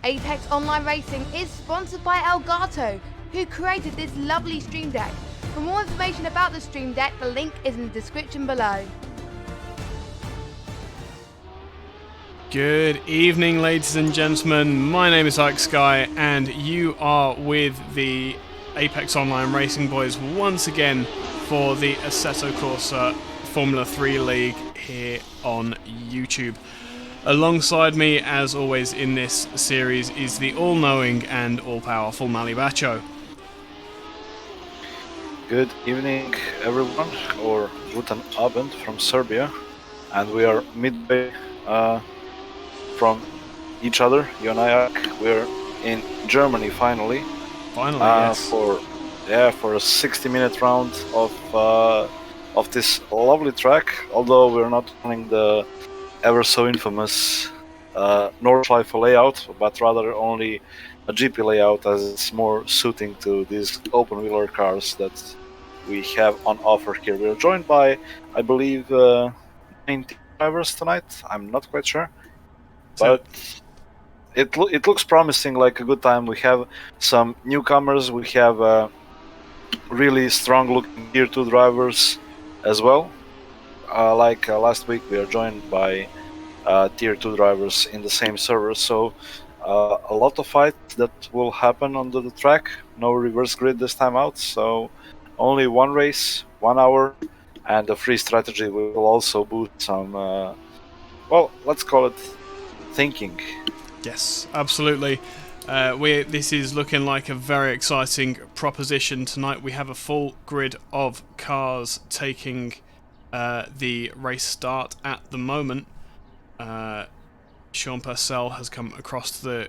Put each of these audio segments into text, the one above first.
Apex Online Racing is sponsored by Elgato, who created this lovely stream deck. For more information about the stream deck, the link is in the description below. Good evening, ladies and gentlemen. My name is Ike Sky, and you are with the Apex Online Racing boys once again for the Assetto Corsa Formula 3 League here on YouTube. Alongside me, as always in this series, is the all-knowing and all-powerful Baćo. Good evening, everyone, or guten Abend from Serbia, and we are midway from each other. You and I, we're in Germany finally. Finally, yes. For a 60-minute round of this lovely track. Although we're not running the ever so infamous Nordschleife layout, but rather only a GP layout, as it's more suiting to these open-wheeler cars that we have on offer here. We're joined by, I believe, 90 drivers tonight. I'm not quite sure, but it looks promising, like a good time. We have some newcomers. We have really strong-looking Tier 2 drivers as well. Like last week, we are joined by Tier 2 drivers in the same server, so a lot of fights that will happen on the track. No reverse grid this time out, so only one race, 1 hour, and a free strategy will also boost some, well, let's call it thinking. Yes, absolutely. This is looking like a very exciting proposition tonight. We have a full grid of cars taking the race start at the moment. Sean Purcell has come across the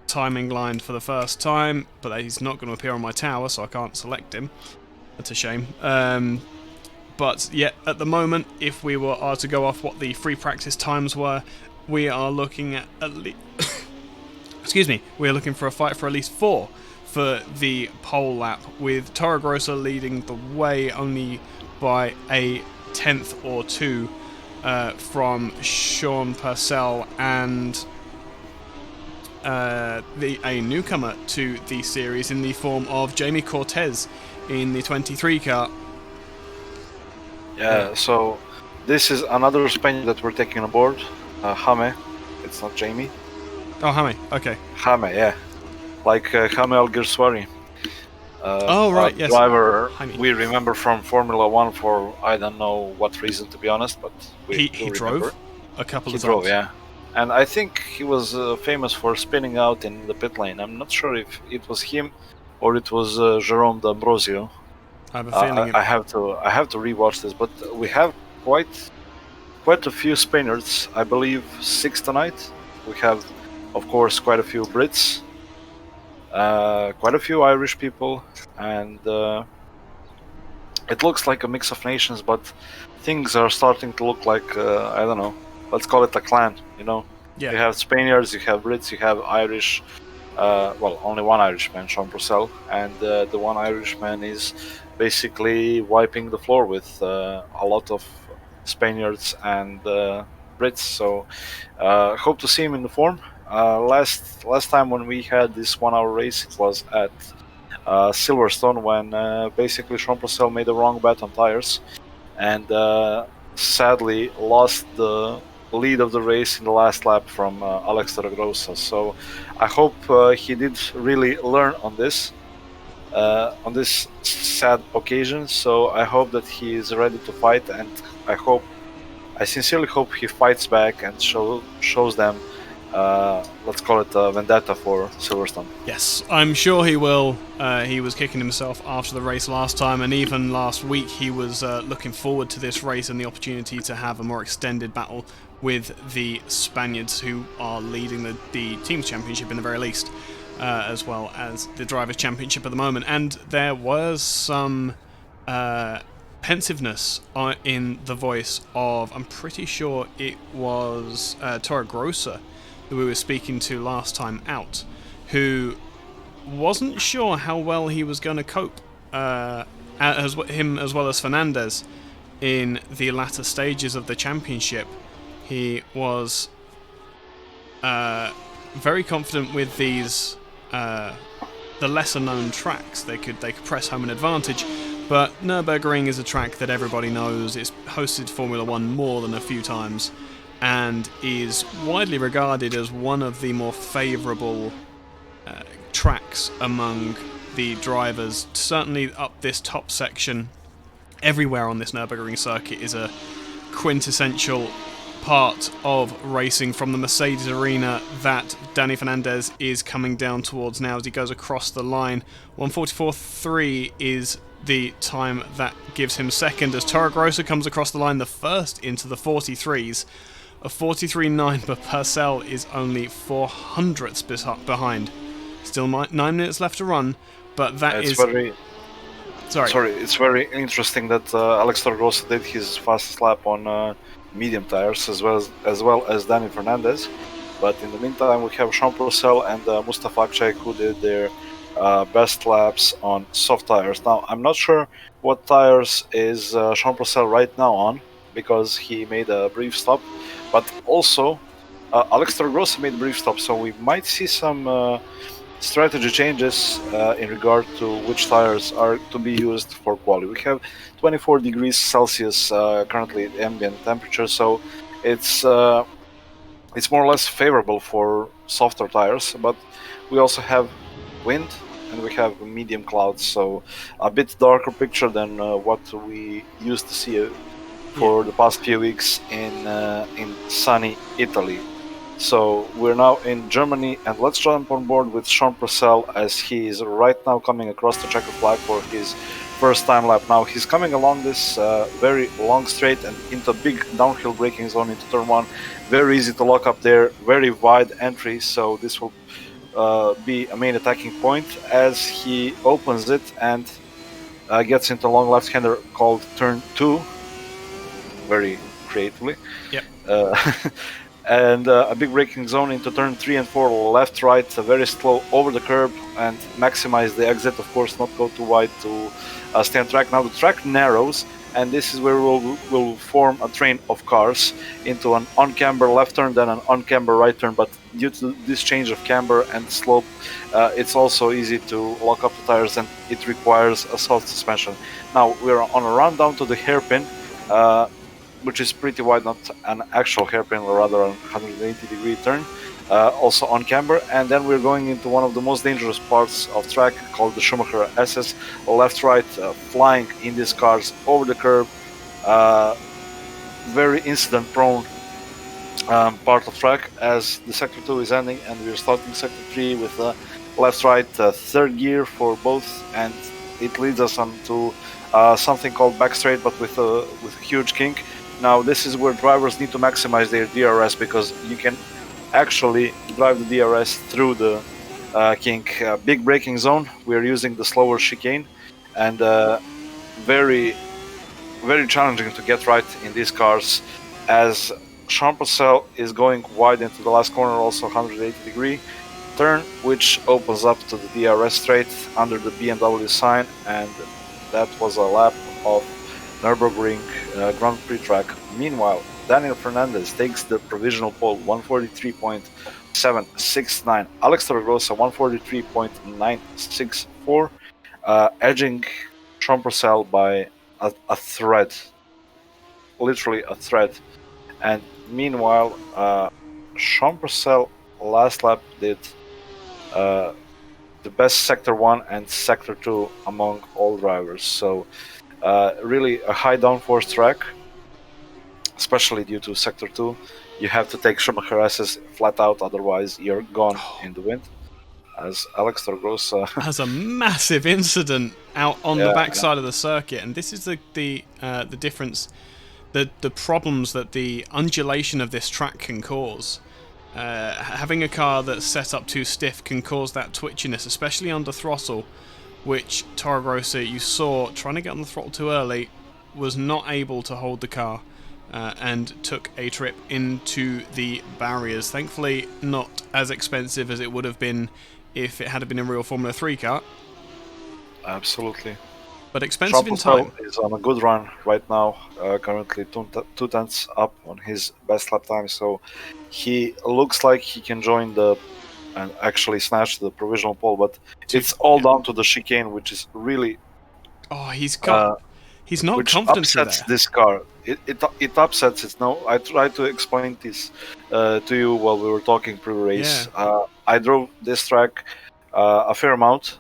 timing line for the first time, but he's not going to appear on my tower, so I can't select him. That's a shame. But yeah, at the moment, if we are to go off what the free practice times were, we are looking at least excuse me, we're looking for a fight for at least 4 for the pole lap, with Toro Grosso leading the way only by a 10th or 2 from Sean Purcell and a newcomer to the series in the form of Jamie Cortez in the 23 car. Yeah, so this is another Spaniard that we're taking aboard, Jaime. It's not Jamie. Oh, Jaime, okay. Jaime, yeah. Like Jaime Alguersuari. Oh, right, yes. Driver Jaime. We remember from Formula 1 for I don't know what reason, to be honest, but he drove a couple of times. He drove, yeah. And I think he was famous for spinning out in the pit lane. I'm not sure if it was him or it was Jerome D'Ambrosio. I have a feeling I have to rewatch this, but we have quite a few Spaniards. I believe 6 tonight. We have, of course, quite a few Brits, quite a few Irish people, and it looks like a mix of nations, but things are starting to look like, I don't know, let's call it a clan, you know? Yeah. You have Spaniards, you have Brits, you have Irish, well, only one Irishman, Sean Purcell, and the one Irishman is basically wiping the floor with a lot of Spaniards and Brits, so hope to see him in the form. Last time when we had this 1 hour race, it was at Silverstone, when basically Sean Purcell made a wrong bet on tires and sadly lost the lead of the race in the last lap from Alex Torogrosa. So I hope he did really learn on this sad occasion. So I hope that he is ready to fight, and I sincerely hope he fights back and shows them, let's call it a vendetta for Silverstone. Yes, I'm sure he will. He was kicking himself after the race last time, and even last week he was looking forward to this race and the opportunity to have a more extended battle with the Spaniards, who are leading the Teams Championship in the very least, as well as the Drivers' Championship at the moment. And there was some pensiveness in the voice of, I'm pretty sure it was Toro Grossa, who we were speaking to last time out, who wasn't sure how well he was going to cope, him as well as Fernandez, in the latter stages of the championship. He was very confident with these the lesser known tracks. They could press home an advantage, but Nurburgring is a track that everybody knows. It's hosted Formula 1 more than a few times and is widely regarded as one of the more favourable tracks among the drivers. Certainly up this top section, everywhere on this Nurburgring circuit is a quintessential part of racing, from the Mercedes arena that Danny Fernandez is coming down towards now as he goes across the line. 1:44.3 is the time that gives him second as Toro Rosso comes across the line, the first into the 43s. A 43.9, but Purcell is only 400ths behind. Still 9 minutes left to run, but that is... Sorry, it's very interesting that Alex Toro Rosso did his fastest lap on medium tires as well as Danny Fernandez. But in the meantime, we have Sean Purcell and Mustafa Akçay who did their best laps on soft tires. Now, I'm not sure what tires is Sean Purcell right now on, because he made a brief stop. But also, Alex Toro Rosso made a brief stop, so we might see some strategy changes in regard to which tires are to be used for quali. We have 24 degrees Celsius currently ambient temperature, so it's more or less favorable for softer tires, but we also have wind and we have medium clouds, so a bit darker picture than what we used to see for the past few weeks in sunny Italy. So we're now in Germany, and let's jump on board with Sean Purcell as he is right now coming across the checkered flag for his first time lap. Now he's coming along this very long straight and into a big downhill braking zone into turn 1. Very easy to lock up there, very wide entry, so this will be a main attacking point as he opens it and gets into a long left-hander called turn 2, very creatively. Yep. And a big braking zone into turn 3 and 4, left, right, very slow over the curb and maximize the exit, of course, not go too wide to stay on track. Now the track narrows, and this is where we'll form a train of cars into an on-camber left turn, then an on-camber right turn, but due to this change of camber and slope, it's also easy to lock up the tires, and it requires a soft suspension. Now we're on a run down to the hairpin, which is pretty wide, not an actual hairpin, or rather a 180-degree turn, also on camber, and then we're going into one of the most dangerous parts of track called the Schumacher SS, left-right, flying in these cars over the curb, very incident-prone part of track as the Sector 2 is ending, and we're starting Sector 3 with left-right third gear for both, and it leads us on to something called back straight, but with a huge kink. Now this is where drivers need to maximize their DRS, because you can actually drive the DRS through the kink. Big braking zone, we're using the slower chicane, and very, very challenging to get right in these cars as Sean Purcell is going wide into the last corner, also 180-degree turn, which opens up to the DRS straight under the BMW sign, and that was a lap of Nurburgring Grand Prix track. Meanwhile, Daniel Fernandez takes the provisional pole, 143.769. Alex Toro Rosso, 143.964, edging Sean Purcell by a thread, literally a thread. And meanwhile, Sean Purcell last lap did the best Sector 1 and Sector 2 among all drivers. So really a high downforce track, especially due to Sector 2. You have to take Schumacher SS flat out, otherwise you're gone in the wind. As Alex Toro Rosso has a massive incident out on the backside of the circuit, and this is the difference, the problems that the undulation of this track can cause. Having a car that's set up too stiff can cause that twitchiness, especially under throttle, which Toro Rosso, you saw, trying to get on the throttle too early, was not able to hold the car and took a trip into the barriers. Thankfully, not as expensive as it would have been if it had been a real Formula 3 car. Absolutely. But expensive in time. Is on a good run right now, currently 2 tenths up on his best lap time, so he looks like he can join the and actually snatched the provisional pole. But it's all down to the chicane, which is really Oh, he's not which confident upsets there. this car. It upsets it. Now I tried to explain this to you while we were talking pre-race. Yeah. I drove this track a fair amount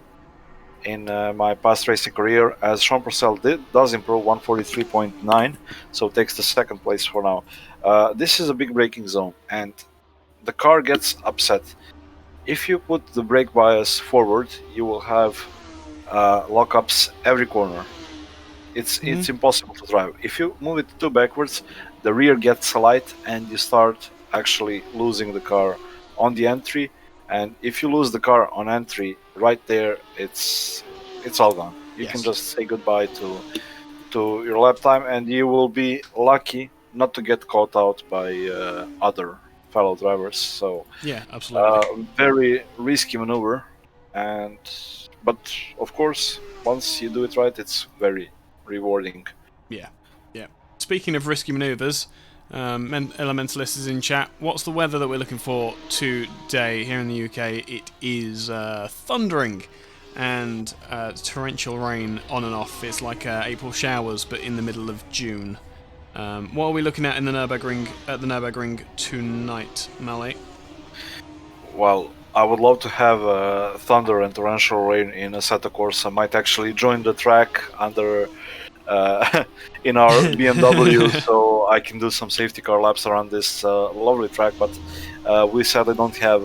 in my past racing career, as Sean Purcell does improve 143.9, so takes the second place for now. This is a big braking zone, and the car gets upset. If you put the brake bias forward, you will have lockups every corner. It's impossible to drive. If you move it too backwards, the rear gets light, and you start actually losing the car on the entry. And if you lose the car on entry, right there, it's all gone. You can just say goodbye to your lap time, and you will be lucky not to get caught out by other fellow drivers. So Yeah, absolutely. very risky maneuver, but of course, once you do it right, it's very rewarding. Yeah. Speaking of risky manoeuvres, Elementalist is in chat. What's the weather that we're looking for today here in the UK? It is thundering and torrential rain on and off. It's like April showers, but in the middle of June. What are we looking at in the Nurburgring tonight, Malay? Well, I would love to have thunder and torrential rain in Assetto Corsa. Might actually join the track under in our BMW, so I can do some safety car laps around this lovely track. But we sadly don't have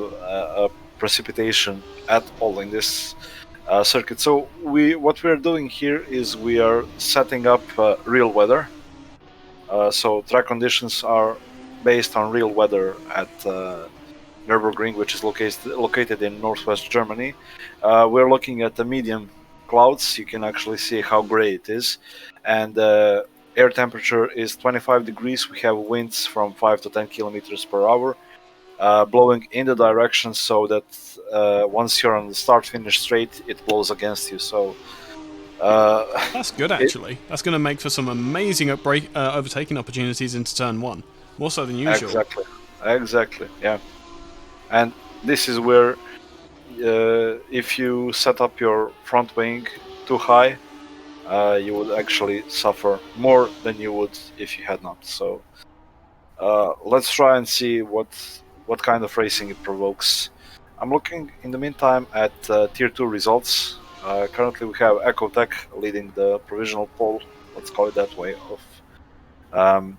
precipitation at all in this circuit. So what we are doing here is we are setting up real weather. So track conditions are based on real weather at Nurburgring, which is located in northwest Germany. We're looking at the medium clouds. You can actually see how gray it is, and air temperature is 25 degrees. We have winds from 5 to 10 kilometers per hour, blowing in the direction so that once you're on the start-finish straight, it blows against you. So that's good, actually. That's going to make for some amazing overtaking opportunities into turn one, more so than usual. Exactly. Yeah, and this is where if you set up your front wing too high, you would actually suffer more than you would if you had not. So let's try and see what kind of racing it provokes. I'm looking in the meantime at Tier 2 results. Currently we have Ecotech leading the provisional pole, let's call it that way, of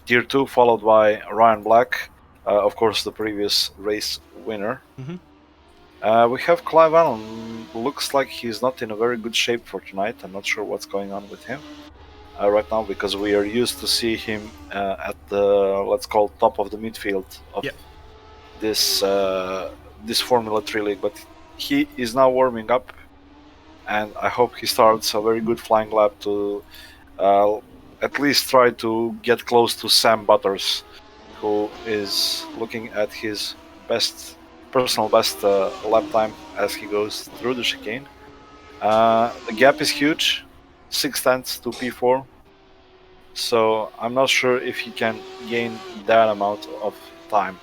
Tier 2, followed by Ryan Black, of course the previous race winner. We have Clive Allen. Looks like he's not in a very good shape for tonight. I'm not sure what's going on with him right now, because we are used to see him at the, let's call, top of the midfield of this Formula 3 league. But he is now warming up, and I hope he starts a very good flying lap to at least try to get close to Sam Butters, who is looking at his personal best lap time as he goes through the chicane. The gap is huge, 6/10 to P4, so I'm not sure if he can gain that amount of time.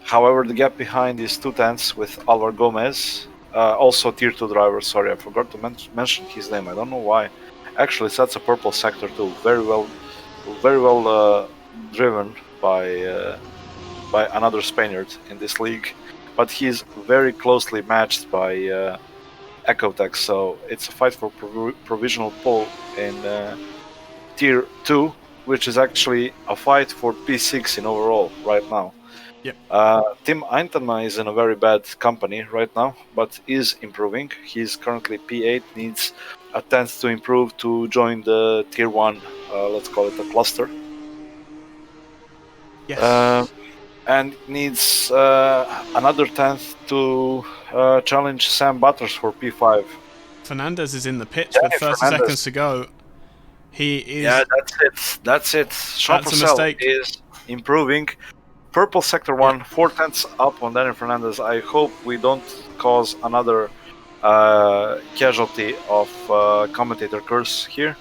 However, the gap behind is 2/10 with Alvar Gomez, also Tier 2 driver. Sorry, I forgot to mention his name. I don't know why. Actually, that's a purple sector too. Very well driven by another Spaniard in this league, but he's very closely matched by Ecotech, so it's a fight for provisional pole in Tier 2, which is actually a fight for P6 in overall right now. Tim Eintema is in a very bad company right now, but is improving. He's currently P8, needs a 10th to improve to join the Tier 1, let's call it a cluster. And needs another 10th to challenge Sam Butters for P5. Fernandez is in the pits with 30 seconds to go. He is... Yeah, that's it. Sean Purcell is improving. Purple sector 1, 4/10 up on Daniel Fernandez. I hope we don't cause another casualty of commentator curse here.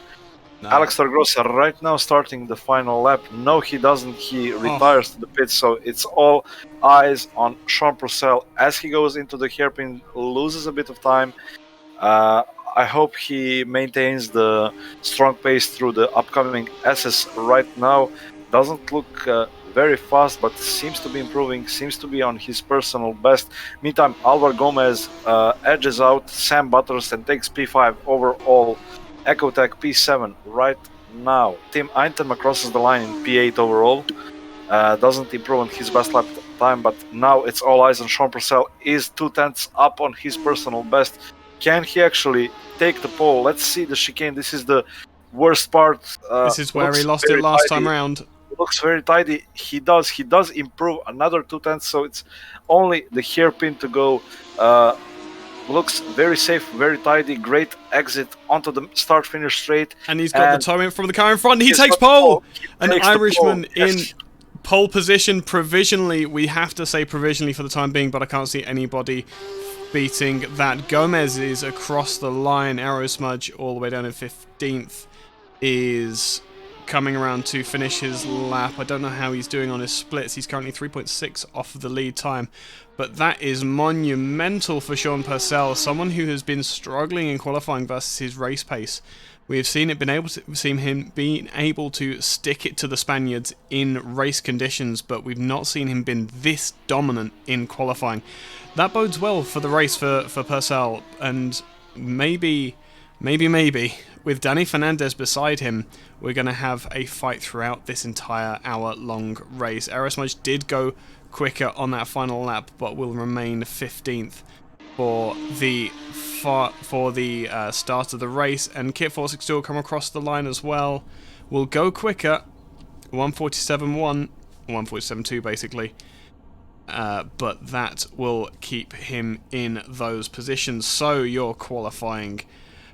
Alex Grossa right now starting the final lap. No, he doesn't. He retires to the pit, so it's all eyes on Sean Purcell as he goes into the hairpin, loses a bit of time. I hope he maintains the strong pace through the upcoming SS right now. Doesn't look very fast, but seems to be improving, seems to be on his personal best. Meantime, Alvaro Gomez edges out Sam Butters and takes P5 overall. Ecotech P7 right now. Tim Eintema crosses the line in P8 overall. Doesn't improve on his best lap time, but now it's all eyes on Sean Purcell. Is 2/10 up on his personal best. Can he actually take the pole? Let's see the chicane. This is the worst part. This is where he lost it last time round. Looks very tidy. He does improve another 2/10, so it's only the hairpin to go. Looks very safe, very tidy, great exit onto the start-finish straight. And he's got the toe in from the car in front. He takes pole! An Irishman in pole position provisionally. We have to say provisionally for the time being, but I can't see anybody beating that. Gomez is across the line. Aerosmudge all the way down in 15th is coming around to finish his lap. I don't know how he's doing on his splits. He's currently 3.6 off of the lead time. But that is monumental for Sean Purcell, someone who has been struggling in qualifying versus his race pace. We have seen him being able to stick it to the Spaniards in race conditions, but we've not seen him been this dominant in qualifying. That bodes well for the race for Purcell, and maybe, with Danny Fernandez beside him, we're going to have a fight throughout this entire hour-long race. Aerosmudge did go quicker on that final lap, but will remain 15th for the start of the race. And Kit 462 will come across the line as well. Will go quicker, 147.1, 147.2 basically. But that will keep him in those positions. So your qualifying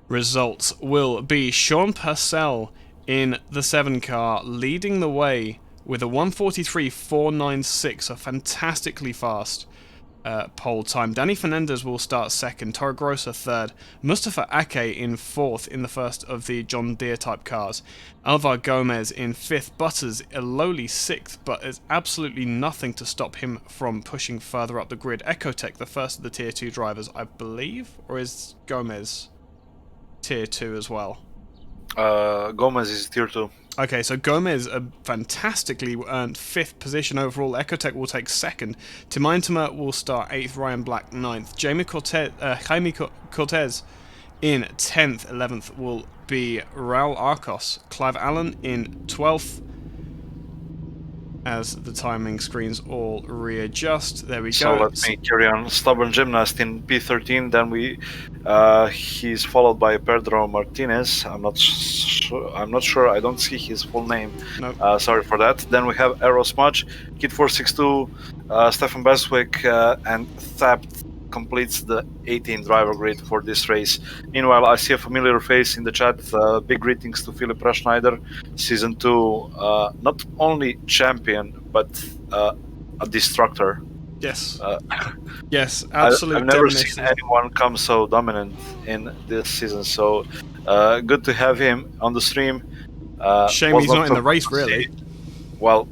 results will be Sean Purcell in the 7 car leading the way with a 1:43.496, a fantastically fast pole time. Danny Fernandez will start second, Toro Grossa third, Mustafa Ake in fourth in the first of the John Deere type cars, Alvar Gomez in fifth, Butters a lowly sixth, but there's absolutely nothing to stop him from pushing further up the grid. Ecotech, the first of the tier 2 drivers, I believe, or is Gomez tier 2 as well? Gomez is tier 2. Okay, so Gomez a fantastically earned 5th position overall. Ecotech will take 2nd. Tim Eintema will start 8th. Ryan Black 9th. Jaime Cortez in 10th. 11th will be Raul Arcos. Clive Allen in 12th. As the timing screens all readjust. There we So go. let me carry on. Stubborn Gymnast in P13. Then he's followed by Pedro Martinez. I'm not sure. I don't see his full name. Nope. Sorry for that. Then we have Aerosmudge, Kid 462, Stefan Beswick, and Thapt completes the 18 driver grid for this race. Meanwhile, I see a familiar face in the chat. Big greetings to Philip Raschneider, Season 2, not only champion, but a destructor. Yes. Yes, absolutely. I've never seen anyone come so dominant in this season, so good to have him on the stream. Shame he's not in the race, really. Well,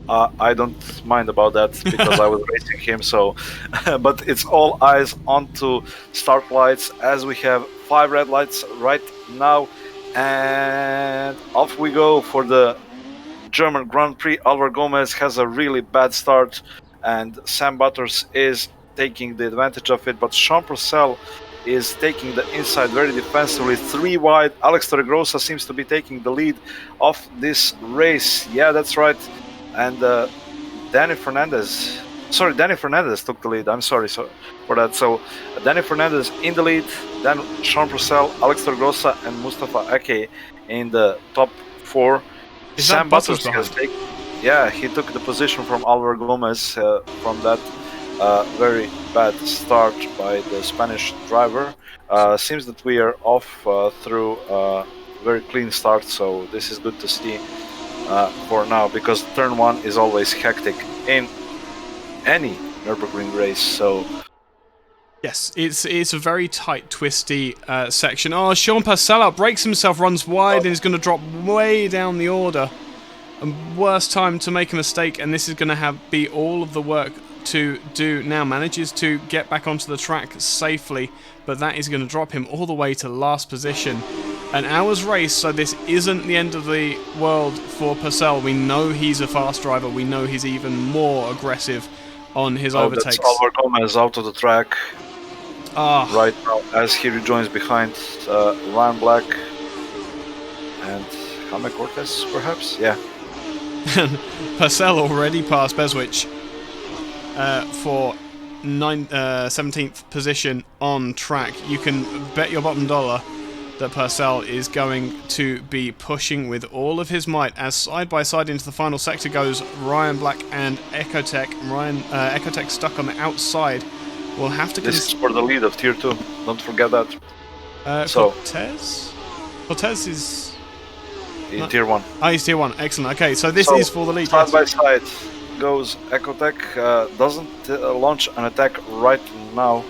I don't mind about that because I was racing him, so but it's all eyes onto start lights as we have 5 red lights right now, and off we go for the German Grand Prix. Alvar Gomez has a really bad start and Sam Butters is taking the advantage of it, but Sean Purcell is taking the inside very defensively, 3 wide. Alex Torregrossa seems to be taking the lead of this race. Yeah, that's right. And Danny Fernandez took the lead. I'm sorry for that. So Danny Fernandez in the lead, then Sean Purcell, Alex Torregrossa, and Mustafa Ake in the top 4. Is Sam that Butters has taken. Yeah, he took the position from Alvar Gomez from that very bad start by the Spanish driver. Seems that we are off through a very clean start, so this is good to see. For now, because turn 1 is always hectic in any Nurburgring race, so Yes, it's a very tight, twisty section. Oh, Sean Purcell breaks himself, runs wide, and is going to drop way down the order. And worst time to make a mistake, and this is going to be all of the work to do now. Manages to get back onto the track safely, but that is going to drop him all the way to last position. An hour's race, so this isn't the end of the world for Purcell. We know he's a fast driver. We know he's even more aggressive on his overtakes. That's Albert Gomez out of the track. Right now, as he rejoins behind Ryan Black and Jaime Cortez, perhaps? Yeah. Purcell already passed Beswich for 17th position on track. You can bet your bottom dollar that Purcell is going to be pushing with all of his might as side by side into the final sector goes Ryan Black and Ecotech. Ecotech stuck on the outside. We'll have to. This is for the lead of Tier 2. Don't forget that. Cortez is in Tier 1. Oh, he's Tier 1. Excellent. Okay, so this is for the lead. Side by side goes Ecotech. Doesn't launch an attack right now,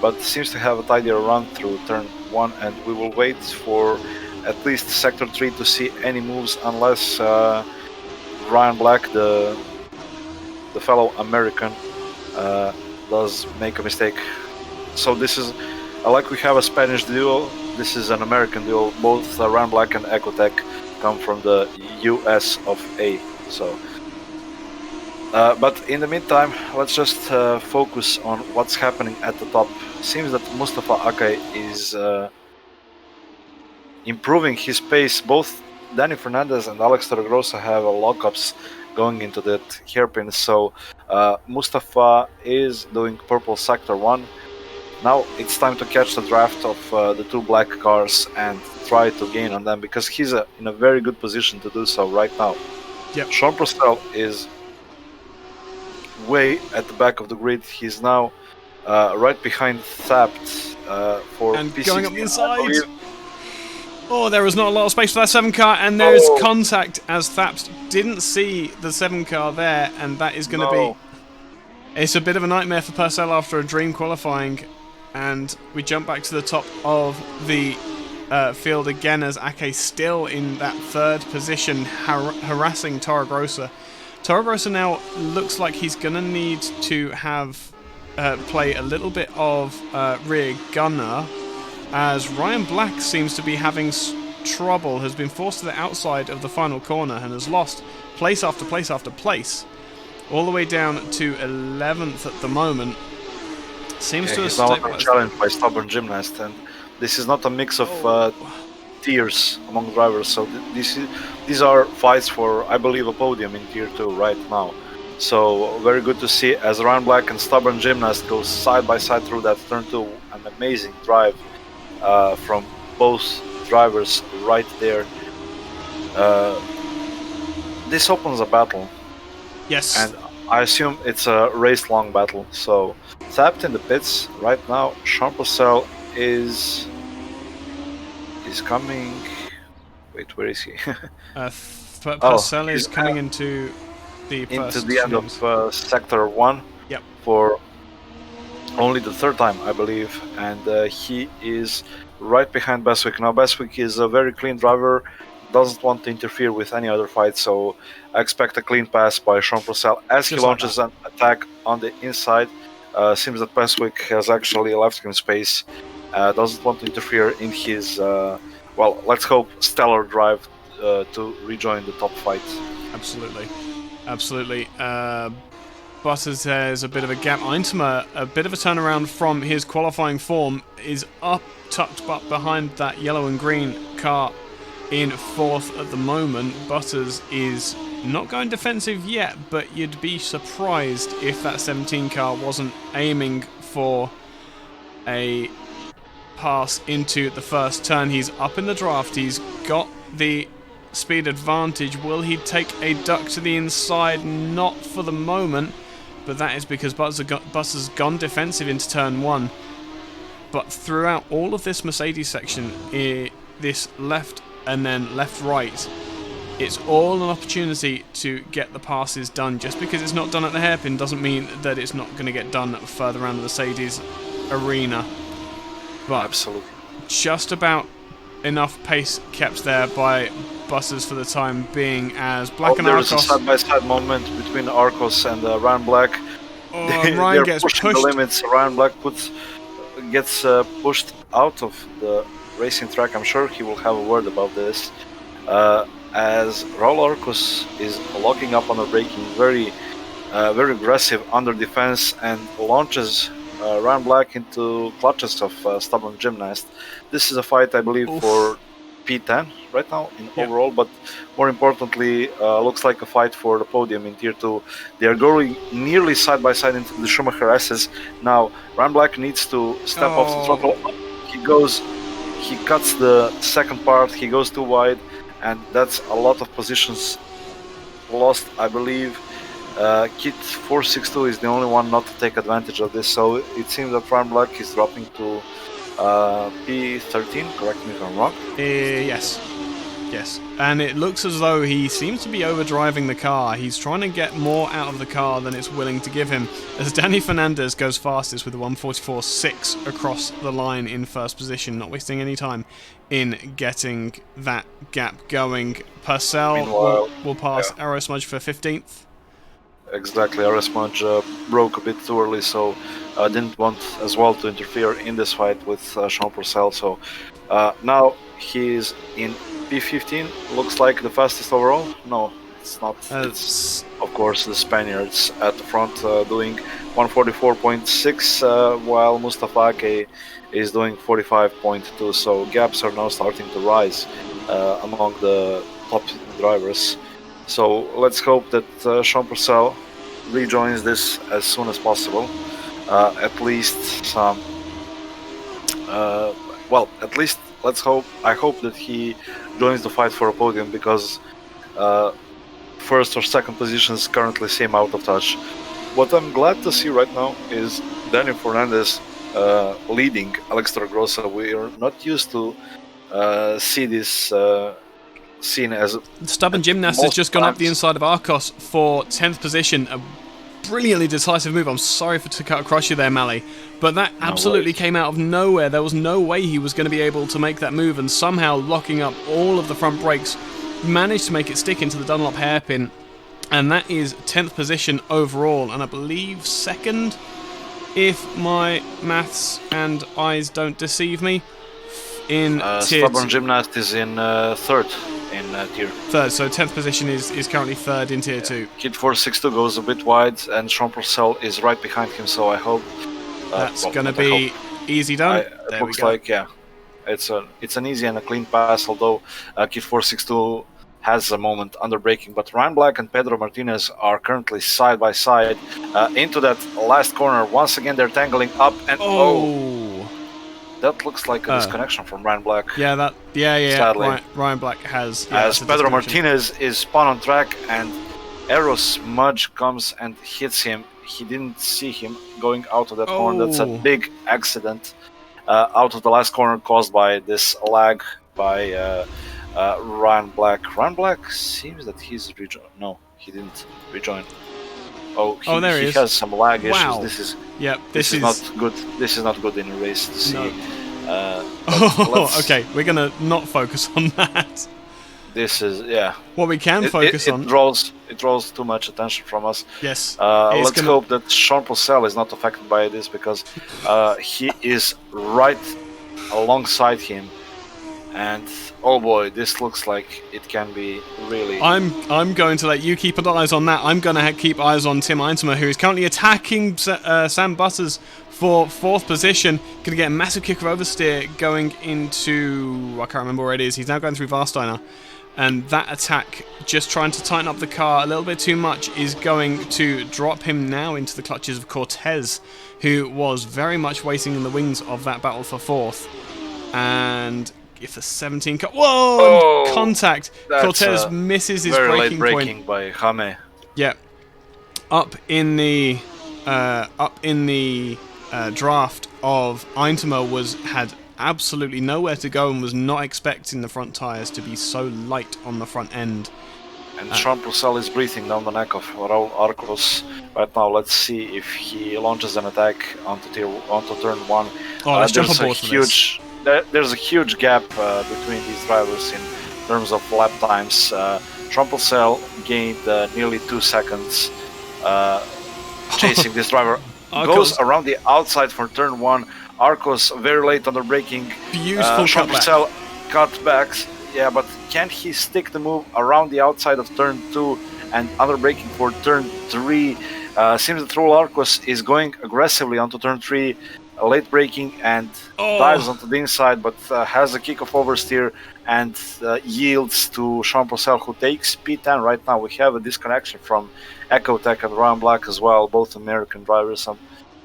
but seems to have a tidier run through turn 1, and we will wait for at least Sector 3 to see any moves, unless Ryan Black, the fellow American, does make a mistake. So this is, like we have a Spanish duo, this is an American duo. Both Ryan Black and Ecotech come from the US of A. So, but in the meantime, let's just focus on what's happening at the top. Seems that Mustafa Akay is improving his pace. Both Danny Fernandez and Alex Torregrosa have lockups going into that hairpin, so Mustafa is doing purple sector 1. Now it's time to catch the draft of the two black cars and try to gain on them, because he's in a very good position to do so right now. Yep. Sean Purcell is way at the back of the grid. He's now right behind Thapt for and P60, going up the inside. Oh, there was not a lot of space for that 7 car, and there's contact as Thaps didn't see the 7 car there, and that is going to be... It's a bit of a nightmare for Purcell after a dream qualifying, and we jump back to the top of the field again as Ake still in that 3rd position, harassing Torregrosa. Torregrosa now looks like he's going to need to have play a little bit of rear gunner, as Ryan Black seems to be having trouble, has been forced to the outside of the final corner and has lost place after place after place, all the way down to 11th at the moment. Seems to have stabilized. Challenged by Stubborn Gymnast, and this is not a mix of tiers among drivers, so these are fights for, I believe, a podium in Tier 2 right now. So very good to see as Ryan Black and Stubborn Gymnast go side by side through that turn 2. An amazing drive from both drivers right there. This opens a battle. Yes. And I assume it's a race-long battle. So Thapt in the pits right now. Sean Purcell is coming. Wait, where is he? Purcell is coming into the end of Sector 1. Yep. For only the 3rd time, I believe, and he is right behind Beswick. Now Beswick is a very clean driver, doesn't want to interfere with any other fight, so I expect a clean pass by Sean Purcell as he launches an attack on the inside. Seems that Beswick has actually left him space, doesn't want to interfere in his, well, let's hope, stellar drive to rejoin the top fight. Absolutely. Absolutely. Butters has a bit of a gap. Eintema, a bit of a turnaround from his qualifying form, is up, tucked but behind that yellow and green car in 4th at the moment. Butters is not going defensive yet, but you'd be surprised if that 17 car wasn't aiming for a pass into the first turn. He's up in the draft. He's got the speed advantage. Will he take a duck to the inside? Not for the moment, but that is because Butters has gone defensive into turn 1. But throughout all of this Mercedes section, this left and then left-right, it's all an opportunity to get the passes done. Just because it's not done at the hairpin doesn't mean that it's not going to get done further around the Mercedes arena. But Absolutely. just about enough pace kept there by buses for the time being, as Black and There's a Arcos... side-by-side moment between Arcos and Ryan Black. Ryan They're gets pushing pushed. the limits. Ryan Black gets pushed out of the racing track. I'm sure he will have a word about this. As Raul Arcos is locking up on the braking, very aggressive under defense, and launches Ryan Black into clutches of Stubborn Gymnast. This is a fight, I believe, for P10 right now in overall, but more importantly, looks like a fight for the podium in Tier 2. They are going nearly side by side into the Schumacher S's. Now, Ryan Black needs to step off the throttle. He cuts the second part, he goes too wide, and that's a lot of positions lost, I believe. Kit 462 is the only one not to take advantage of this, so it seems that Ryan Black is dropping to P13, correct me if I'm wrong. Yes. And it looks as though he seems to be overdriving the car. He's trying to get more out of the car than it's willing to give him, as Danny Fernandez goes fastest with a 1:44.6 across the line in first position, not wasting any time in getting that gap going. Purcell will pass Aerosmudge for 15th. Exactly, Aerosmudge broke a bit too early, so didn't want as well to interfere in this fight with Sean Purcell. So now he's in P15, looks like the fastest overall. No, it's not. It's, of course, the Spaniards at the front doing 144.6, while Mustafa Ake is doing 45.2. So gaps are now starting to rise among the top drivers. So let's hope that Sean Purcell rejoins this as soon as possible. At least some. At least let's hope. I hope that he joins the fight for a podium, because first or second positions currently seem out of touch. What I'm glad to see right now is Daniel Fernandez leading Alex Grossa. We are not used to see this scene as Stubborn Gymnast has just gone up the inside of Arcos for 10th position. A brilliantly decisive move. I'm sorry to cut across you there, Mally, but that absolutely came out of nowhere. There was no way he was going to be able to make that move, and somehow locking up all of the front brakes, managed to make it stick into the Dunlop hairpin, and that is 10th position overall, and I believe second, if my maths and eyes don't deceive me, in Tier Stubborn Gymnast is in third in Tier. Third, so 10th position is currently third in Tier 2. Kid 462 goes a bit wide, and Sean Purcell is right behind him, so I hope that's going to be easy done. It looks like, it's an easy and a clean pass, although Kid 462 has a moment under braking, but Ryan Black and Pedro Martinez are currently side by side into that last corner. Once again, they're tangling up, and that looks like a disconnection from Ryan Black. Sadly. Ryan Black has. As Pedro Martinez is spun on track, and Aerosmudge comes and hits him. He didn't see him going out of that corner. That's a big accident out of the last corner caused by this lag by Ryan Black. Ryan Black seems that he's rejoined. No, he didn't rejoin. There he is. He has some lag issues. Wow. This is not good. This is not good in a race to see. Okay, we're gonna not focus on that. This is What we can focus on. It draws too much attention from us. Yes. Let's hope that Sean Purcell is not affected by this, because he is right alongside him. And oh boy, this looks like it can be really. I'm going to let you keep eyes on that. I'm going to keep eyes on Tim Eintema, who is currently attacking Sam Butters for 4th position. Going to get a massive kick of oversteer going into, I can't remember where it is. He's now going through Varsteiner, and that attack, just trying to tighten up the car a little bit too much, is going to drop him now into the clutches of Cortez, who was very much waiting in the wings of that battle for 4th. And if the 17 contact, Cortez misses his very braking late point by Jame. Yeah, up in the draft of Eintema had absolutely nowhere to go and was not expecting the front tyres to be so light on the front end. And Jean-Purcell is breathing down the neck of Raul Arcos right now. Let's see if he launches an attack onto turn 1. Oh, let's jump on board for this. There's a huge gap between these drivers in terms of lap times. Jean-Purcell gained nearly 2 seconds chasing this driver. Goes around the outside for turn 1. Arcos very late on the braking. Beautiful Jean-Purcell cutbacks. Yeah, but can he stick the move around the outside of turn 2 and under braking for turn 3? Seems that Raul Arcos is going aggressively onto turn 3, late braking, and dives onto the inside, but has a kick-off oversteer and yields to Jean-Purcell, who takes P10 right now. We have a disconnection from Ecotech and Ryan Black as well, both American drivers.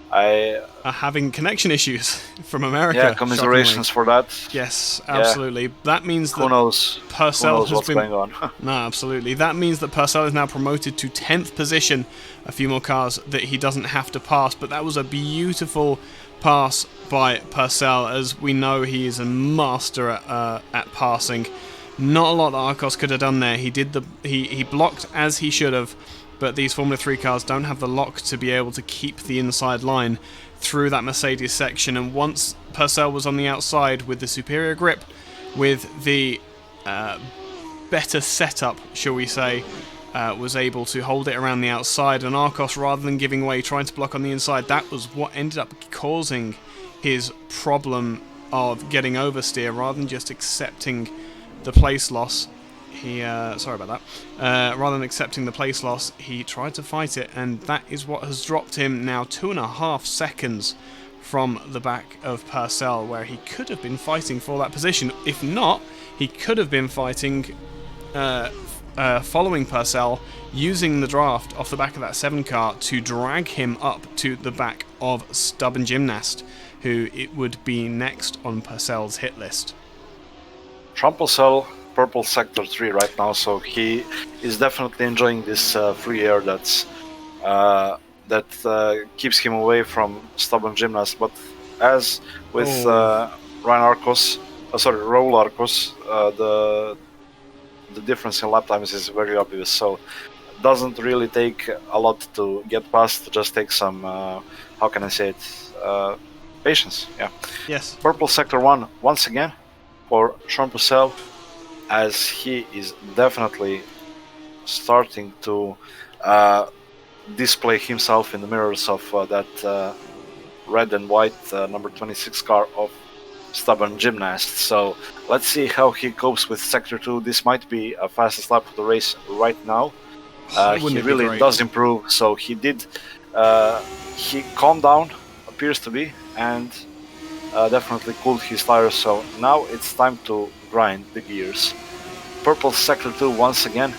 Are having connection issues from America. Yeah, commiserations for that. Yes, absolutely. Yeah. That means that Purcell has been going on. No, absolutely. That means that Purcell is now promoted to 10th position. A few more cars that he doesn't have to pass, but that was a beautiful pass by Purcell, as we know he is a master at passing. Not a lot that Arcos could have done there. He blocked as he should have. But these Formula 3 cars don't have the lock to be able to keep the inside line through that Mercedes section. And once Purcell was on the outside with the superior grip, with the better setup, shall we say, was able to hold it around the outside. And Arcos, rather than giving way, trying to block on the inside, that was what ended up causing his problem of getting oversteer, rather than just accepting the place loss. Sorry about that. Rather than accepting the place loss, he tried to fight it, and that is what has dropped him now 2.5 seconds from the back of Purcell, where he could have been fighting for that position. If not, he could have been fighting, following Purcell, using the draft off the back of that 7 car to drag him up to the back of Stubborn Gymnast, who it would be next on Purcell's hit list. Jean-Purcell, purple sector 3 right now, so he is definitely enjoying this free air that keeps him away from Stubborn Gymnast. But as with Raul Arcos, the difference in lap times is very obvious, so doesn't really take a lot to get past. Just take some how can I say it, patience. Yeah. Yes. Purple sector 1 once again for Jean-Purcell, as he is definitely starting to display himself in the mirrors of that red and white number 26 car of Stubborn Gymnast. So let's see how he copes with Sector 2. This might be a fastest lap of the race right now. He really does improve, so he calmed down, appears to be, and definitely cooled his tires. So now it's time to grind the gears. Purple Sector 2 once again.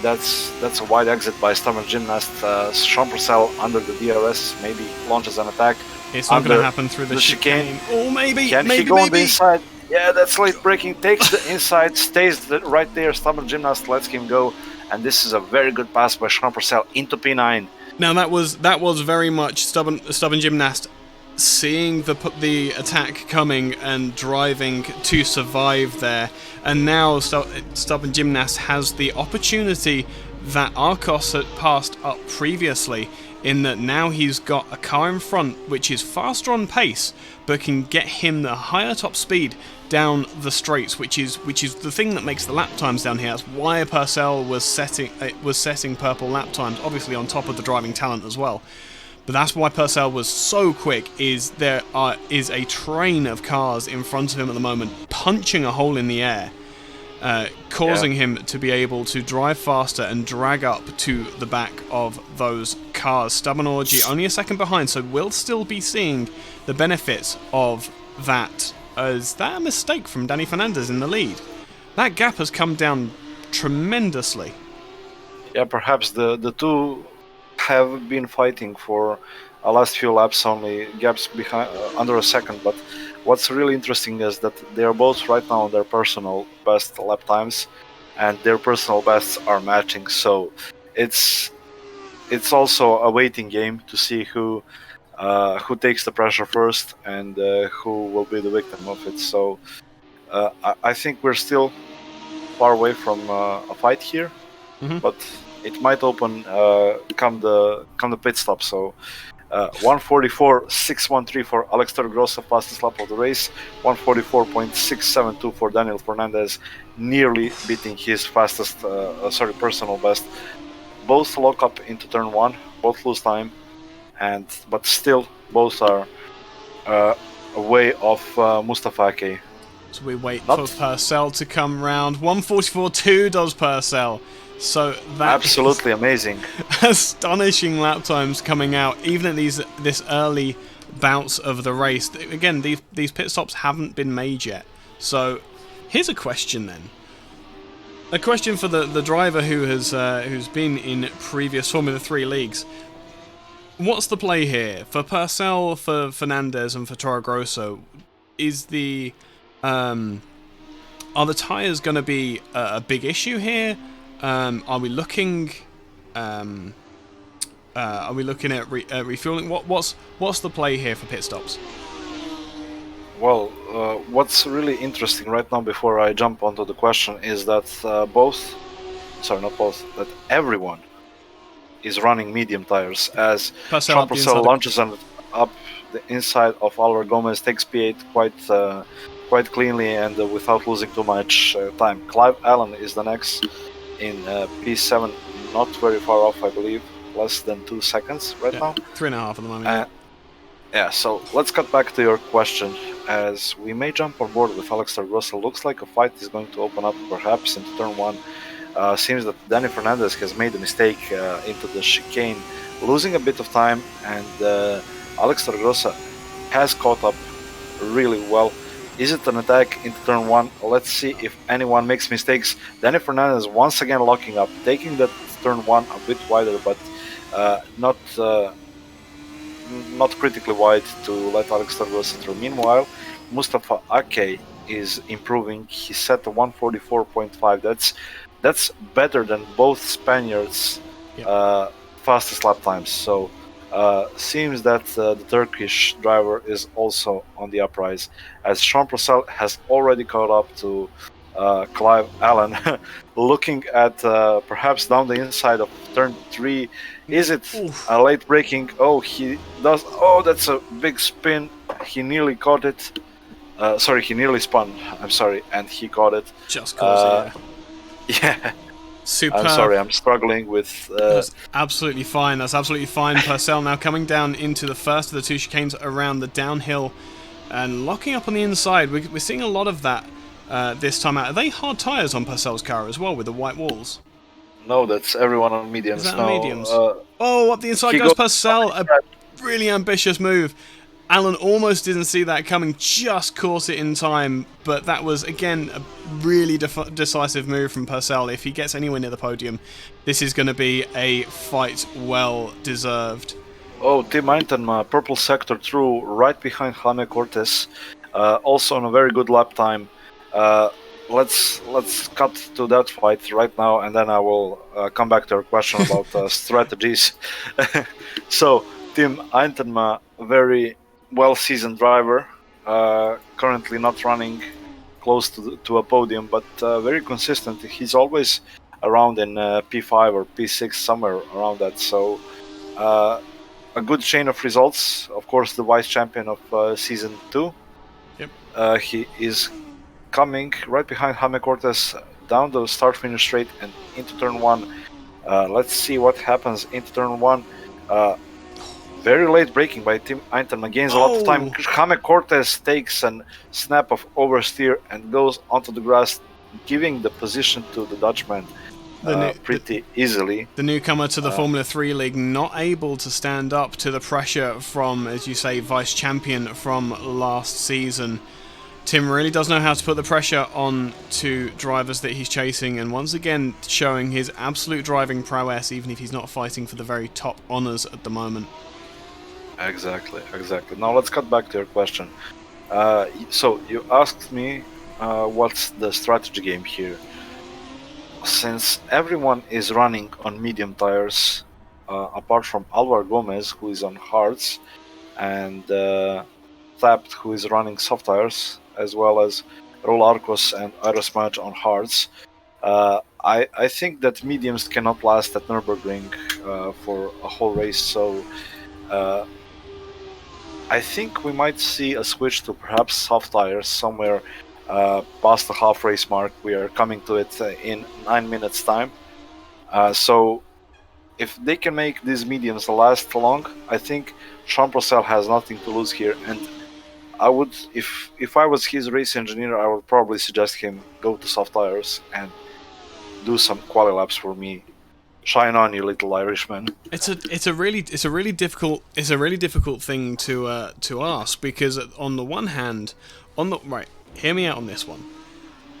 That's a wide exit by Stubborn Gymnast. Jean-Purcell under the DRS maybe launches an attack. It's not going to happen through the chicane. Oh, maybe. Can he go on the inside? Yeah, that's late braking. Takes the inside, stays right there. Stubborn Gymnast lets him go, and this is a very good pass by Jean-Purcell into P9. Now that was very much Stubborn Gymnast seeing the attack coming and driving to survive there, and now Stubborn Gymnast has the opportunity that Arcos had passed up previously, in that now he's got a car in front which is faster on pace but can get him the higher top speed down the straights, which is the thing that makes the lap times down here. That's why Purcell was setting purple lap times, obviously on top of the driving talent as well. But that's why Purcell was so quick, is there is a train of cars in front of him at the moment, punching a hole in the air, causing him to be able to drive faster and drag up to the back of those cars. Stubborn Orgy only a second behind, so we'll still be seeing the benefits of that. Is that a mistake from Danny Fernandez in the lead? That gap has come down tremendously. Yeah, perhaps the two have been fighting for a last few laps, only gaps behind under a second. But what's really interesting is that they are both right now on their personal best lap times, and their personal bests are matching. So it's also a waiting game to see who takes the pressure first and who will be the victim of it. So I think we're still far away from a fight here, but it might open come the pit stop. So 1:44.613 for Alex Grossa, fastest lap of the race. 1:44.672 for Daniel Fernandez, nearly beating his fastest, personal best. Both lock up into turn one, both lose time, but still both are away off Mustafa Ake. So we wait for Purcell to come round. 1:44.2 does Purcell. So that absolutely amazing. Astonishing lap times coming out, even at this early bounce of the race. Again, these pit stops haven't been made yet. So here's a question then. A question for the driver who's been in previous Formula 3 leagues. What's the play here for Purcell, for Fernandez, and for Toro Grosso? Is the are the tyres going to be a big issue here? Are we looking at refueling? What's the play here for pit stops? Well, what's really interesting right now, before I jump onto the question, is that that everyone is running medium tires, as Sean Purcell launches up the inside of Álvaro Gómez, takes P8 quite cleanly and without losing too much time. Clive Allen is the next in P7, not very far off, I believe, less than 2 seconds now. 3.5 at the moment. Yeah, so let's cut back to your question, as we may jump on board with Alex Russell. Looks like a fight is going to open up perhaps into turn one. Seems that Danny Fernandez has made a mistake into the chicane, losing a bit of time, and Alex Grossa has caught up really well. Is it an attack into turn one? Let's see if anyone makes mistakes. Danny Fernandez once again locking up, taking that turn one a bit wider, but not critically wide to let Alex Grossa through. Meanwhile, Mustafa Ake is improving. He set a 1:44.5. That's better than both Spaniards' fastest lap times. So seems that the Turkish driver is also on the uprise, as Sean Purcell has already caught up to Clive Allen. Looking at perhaps down the inside of turn 3. Is it a late braking? Oh, he does. Oh, that's a big spin. He nearly caught it. He nearly spun. I'm sorry, and he caught it. Just cause yeah. Superb. I'm sorry, I'm struggling with... That's absolutely fine. That's absolutely fine. Purcell now coming down into the first of the two chicanes around the downhill and locking up on the inside. We're seeing a lot of that this time out. Are they hard tyres on Purcell's car as well, with the white walls? No, that's everyone on mediums. Is that on mediums? Up the inside goes Purcell. A really ambitious move. Alan almost didn't see that coming, just caught it in time, but that was, again, a really decisive move from Purcell. If he gets anywhere near the podium, this is going to be a fight well deserved. Oh, Tim Eintenma, purple sector through, right behind Jaime Cortez, also on a very good lap time. Let's cut to that fight right now, and then I will come back to your question about strategies. So, Tim Eintenma, very well-seasoned driver, currently not running close to a podium, but very consistent. He's always around in P5 or P6, somewhere around that. So a good chain of results. Of course, the vice champion of season 2. Yep. He is coming right behind Jaime Cortez down the start-finish straight and into turn 1. Let's see what happens into turn 1. Very late braking by Tim Eintenma, gains a lot of time. Jaime Cortez takes a snap of oversteer and goes onto the grass, giving the position to the Dutchman pretty easily. The newcomer to the Formula 3 League, not able to stand up to the pressure from, as you say, vice champion from last season. Tim really does know how to put the pressure on to drivers that he's chasing, and once again showing his absolute driving prowess, even if he's not fighting for the very top honours at the moment. Exactly. Now let's cut back to your question. So you asked me what's the strategy game here. Since everyone is running on medium tires, apart from Álvaro Gómez, who is on hards, and Tapt, who is running soft tires, as well as Raul Arcos and Aerosmaj on hards, I think that mediums cannot last at Nurburgring for a whole race, so uh, I think we might see a switch to perhaps soft tires somewhere past the half race mark. We are coming to it in 9 minutes time. So if they can make these mediums last long, I think Sean Purcell has nothing to lose here. And I would, if I was his race engineer, I would probably suggest him go to soft tires and do some quali laps for me. Shine on, you little Irishman. It's a really difficult thing to ask, because on the one hand, hear me out on this one.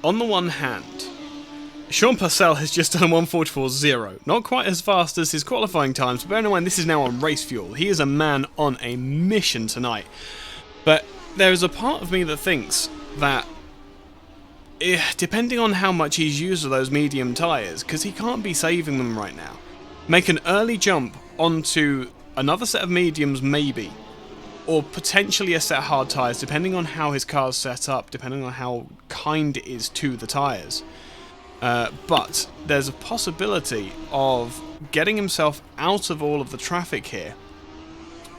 On the one hand, Sean Purcell has just done a 1:44.0, not quite as fast as his qualifying times, but bear in mind this is now on race fuel. He is a man on a mission tonight. But there is a part of me that thinks that, depending on how much he's used of those medium tyres, because he can't be saving them right now, make an early jump onto another set of mediums maybe, or potentially a set of hard tyres, depending on how his car's set up, depending on how kind it is to the tyres. But there's a possibility of getting himself out of all of the traffic here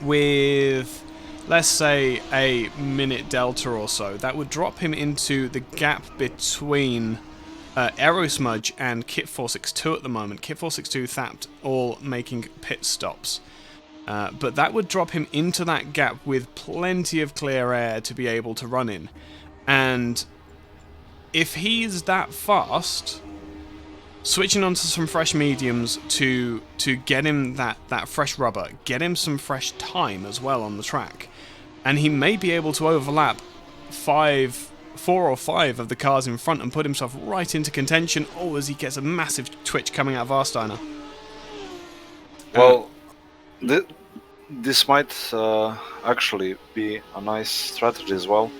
with, let's say, a minute delta or so. That would drop him into the gap between Aerosmudge and Kit 462 at the moment. Kit 462, Thapt, all making pit stops. But that would drop him into that gap with plenty of clear air to be able to run in. And if he's that fast, switching onto some fresh mediums to get him that fresh rubber, get him some fresh time as well on the track, and he may be able to overlap 4 or 5 of the cars in front and put himself right into contention, as he gets a massive twitch coming out of Arsteiner. Well, this might actually be a nice strategy as well.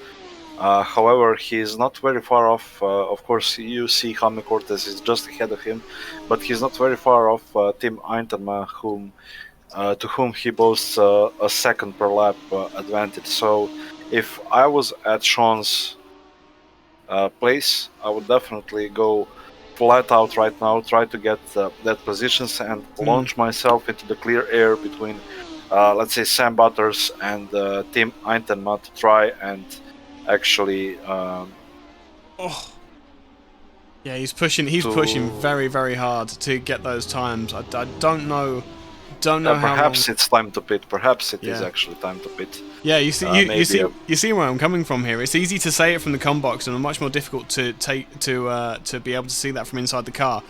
However, he is not very far off. Of course, you see Jaime Cortez is just ahead of him, but he's not very far off Tim Eintema, to whom he boasts a second per lap advantage. So, if I was at Sean's place, I would definitely go flat out right now, try to get that positions and launch myself into the clear air between, let's say, Sam Butters and Tim Eintema to try and actually yeah, he's pushing very, very hard to get those times. I don't know how perhaps long. it's time to pit. Perhaps it is actually time to pit. Yeah, you see where I'm coming from here. It's easy to say it from the comm box and much more difficult to be able to see that from inside the car.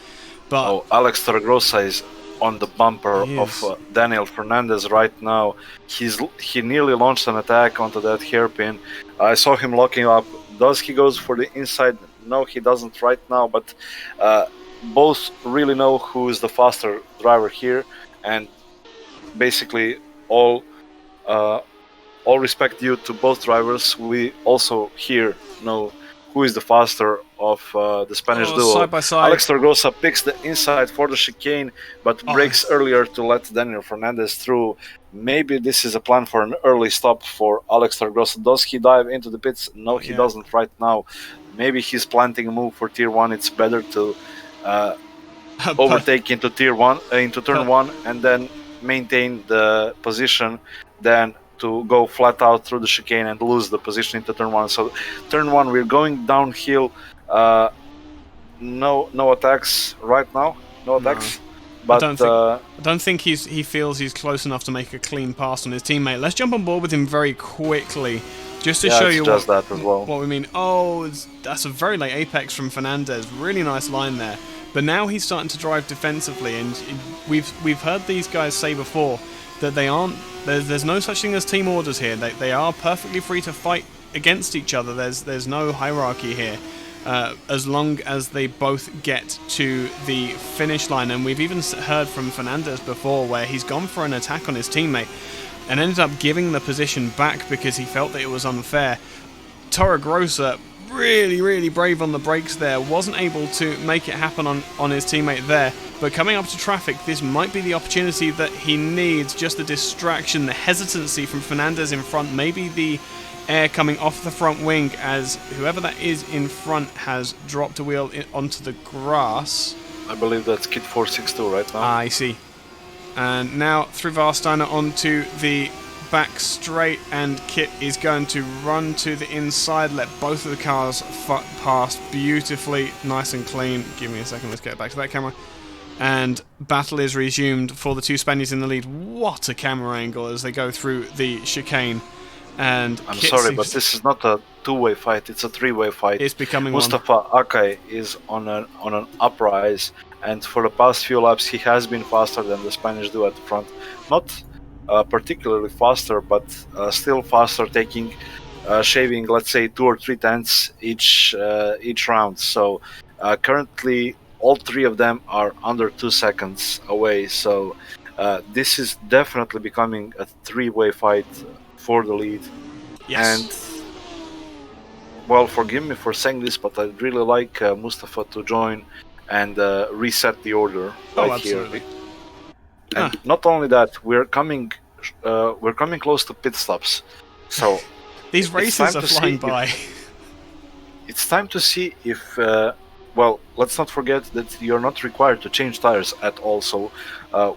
But Alex Torregrossa is on the bumper of Daniel Fernandez right now. He nearly launched an attack onto that hairpin. I saw him locking up. Does he goes for the inside? No, he doesn't right now, but both really know who is the faster driver here, and basically all respect due to both drivers. We also here know who is the faster of the Spanish duo. Side by side. Alex Torregrossa picks the inside for the chicane, but brakes earlier to let Daniel Fernandez through. Maybe this is a plan for an early stop for Alex Torregrossa. Does he dive into the pits? No, he doesn't right now. Maybe he's planting a move for Tier 1. It's better to overtake into Tier 1, into Turn 1, and then maintain the position than to go flat out through the chicane and lose the position into Turn 1. So Turn 1, we're going downhill. No attacks right now. No attacks. But I don't think he feels he's close enough to make a clean pass on his teammate. Let's jump on board with him very quickly, just to show you what we mean. That's a very late apex from Fernandez. Really nice line there. But now he's starting to drive defensively, and we've heard these guys say before that they aren't. There's no such thing as team orders here. They are perfectly free to fight against each other. There's no hierarchy here. As long as they both get to the finish line. And we've even heard from Fernandez before where he's gone for an attack on his teammate and ended up giving the position back because he felt that it was unfair. Torregrossa really brave on the brakes there. Wasn't able to make it happen on his teammate there. But coming up to traffic, this might be the opportunity that he needs. Just the distraction, the hesitancy from Fernandez in front. Maybe the air coming off the front wing as whoever that is in front has dropped a wheel onto the grass. I believe that's Kit 462 right now. I see. And now through Varsteiner onto the back straight, and Kit is going to run to the inside, let both of the cars pass beautifully, nice and clean. Give me a second, let's get back to that camera. And battle is resumed for the two Spaniards in the lead. What a camera angle as they go through the chicane. And I'm Kit sorry, but this is not a two-way fight, it's a three-way fight. It's becoming Mustafa Ake is on an uprise, and for the past few laps he has been faster than the Spanish do at the front. Not particularly faster, but still faster, shaving, let's say, 2 or 3 tenths each round. So currently all 3 of them are under 2 seconds away. So this is definitely becoming a 3-way fight for the lead. Yes. And well, forgive me for saying this, but I'd really like Mustafa to join and reset the order absolutely. here. And not only that, we're coming close to pit stops. So these races are flying by. It's time to see if well, let's not forget that you're not required to change tires at all. So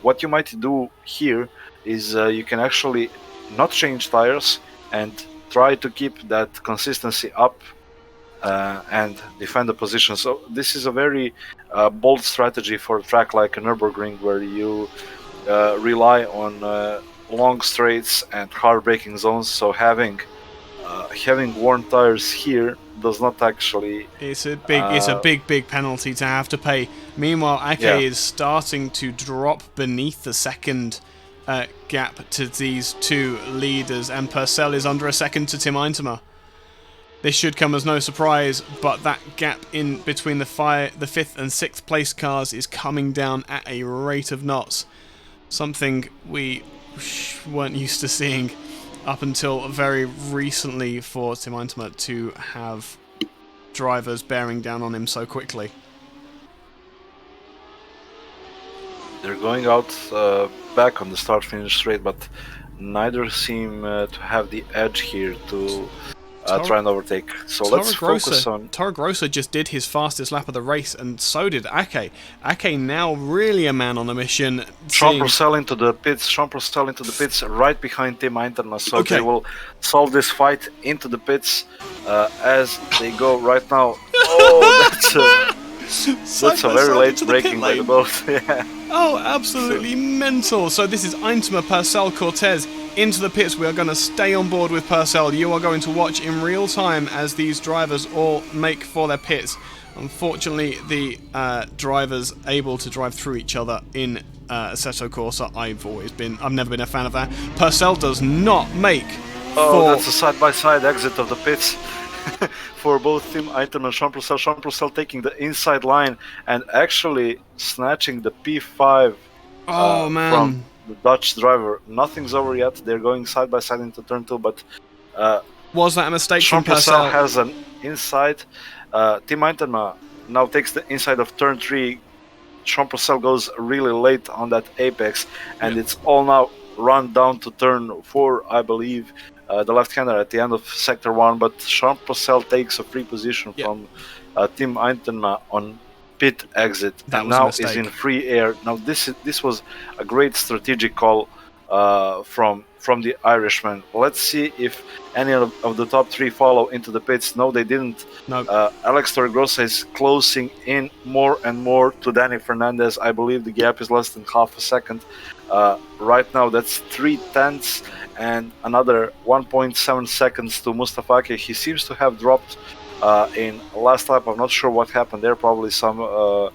what you might do here is you can actually not change tires and try to keep that consistency up and defend the position. So this is a very bold strategy for a track like a Nurburgring, where you rely on long straights and hard braking zones. So having worn tires here does not actually. It's a big penalty to have to pay. Meanwhile, Ake is starting to drop beneath the second gap to these two leaders, and Purcell is under a second to Tim Eintema. This should come as no surprise, but that gap in between the 5th and 6th place cars is coming down at a rate of knots. Something we weren't used to seeing up until very recently for Tim Eintema to have drivers bearing down on him so quickly. They're going out back on the start-finish straight, but neither seem to have the edge here to try and overtake. So let's focus on... Toro Grosso just did his fastest lap of the race, and so did Ake. Ake now really a man on a mission. Sean Purcell into the pits right behind Tim Eintema. So they will solve this fight into the pits as they go right now. Oh, that's a very late braking by the both. Yeah. Oh, absolutely mental. So this is Eintema, Purcell, Cortez into the pits. We are going to stay on board with Purcell. You are going to watch in real time as these drivers all make for their pits. Unfortunately, the drivers able to drive through each other in Assetto Corsa. I've never been a fan of that. Purcell does not make. That's a side-by-side exit of the pits. For both Tim Eintema and Sean Purcell. Sean Purcell taking the inside line and actually snatching the P5 from the Dutch driver. Nothing's over yet. They're going side by side into turn 2, but was that a mistake Sean from Purcell? Has an inside. Tim Eintema now takes the inside of turn 3. Sean Purcell goes really late on that apex, and it's all now run down to turn 4, I believe. The left-hander at the end of sector 1, but Sean Purcell takes a free position from Tim Eintema on pit exit, and now is in free air. Now this was a great strategic call from the Irishman. Let's see if any of the top 3 follow into the pits. No, they didn't. No. Alex Torregrossa is closing in more and more to Danny Fernandez. I believe the gap is less than half a second. Right now that's 3 tenths and another 1.7 seconds to Mustafa Ake. He seems to have dropped in last lap. I'm not sure what happened there. Probably some...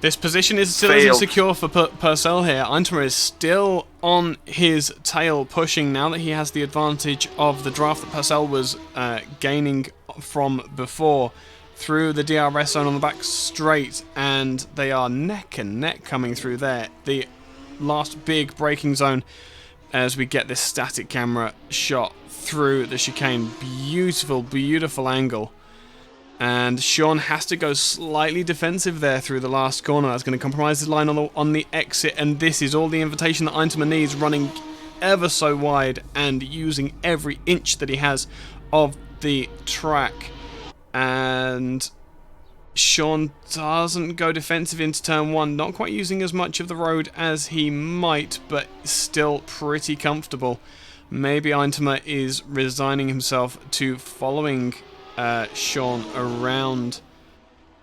This position is still isn't secure for Purcell here. Eintema is still on his tail, pushing now that he has the advantage of the draft that Purcell was gaining from before through the DRS zone on the back straight, and they are neck and neck coming through there. The last big braking zone as we get this static camera shot through the chicane. Beautiful, beautiful angle. And Sean has to go slightly defensive there through the last corner. That's going to compromise his line on the exit. And this is all the invitation that Eintema needs, running ever so wide and using every inch that he has of the track. And Sean doesn't go defensive into turn 1, not quite using as much of the road as he might, but still pretty comfortable. Maybe Eintema is resigning himself to following Sean around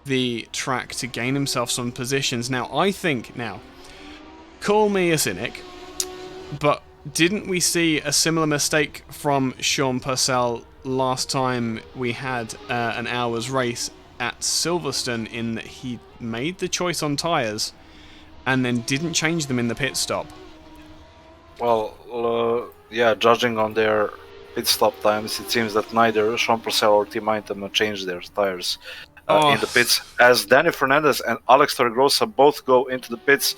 the track to gain himself some positions. Now, I think, call me a cynic, but didn't we see a similar mistake from Sean Purcell last time we had an hour's race at Silverstone, in that he made the choice on tyres and then didn't change them in the pit stop? Well, yeah, judging on their pit stop times, it seems that neither Sean Purcell or Team Eintema changed their tyres in the pits, as Danny Fernandez and Alex Torregrossa both go into the pits.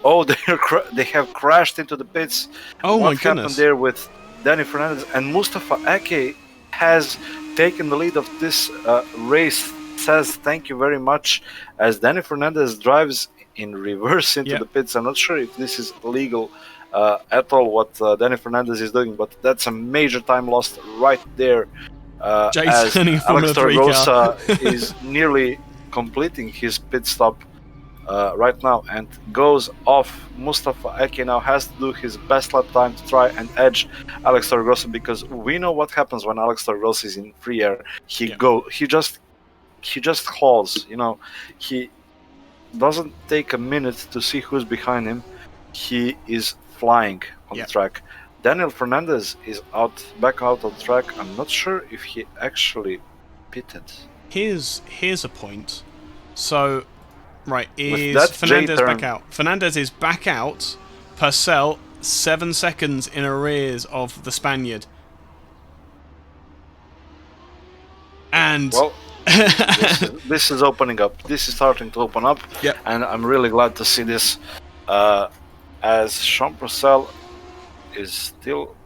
Oh, they have crashed into the pits. Oh what my goodness. happened there with Danny Fernandez? And Mustafa Ake has taken the lead of this race. Says thank you very much, as Danny Fernandez drives in reverse into the pits. I'm not sure if this is legal at all, what Danny Fernandez is doing, but that's a major time lost right there. As Alex Torregrossa is nearly completing his pit stop right now and goes off. Mustafa Ake now has to do his best lap time to try and edge Alex Torregrossa, because we know what happens when Alex Torregrossa is in free air. He just hauls, he doesn't take a minute to see who's behind him. He is flying on the track. Daniel Fernandez is back out on the track. I'm not sure if he actually pitted. Here's a point. So, right, is Fernandez back out? Fernandez is back out. Purcell 7 seconds in arrears of the Spaniard. And this is opening up. This is starting to open up, and I'm really glad to see this. As Sean Purcell is still.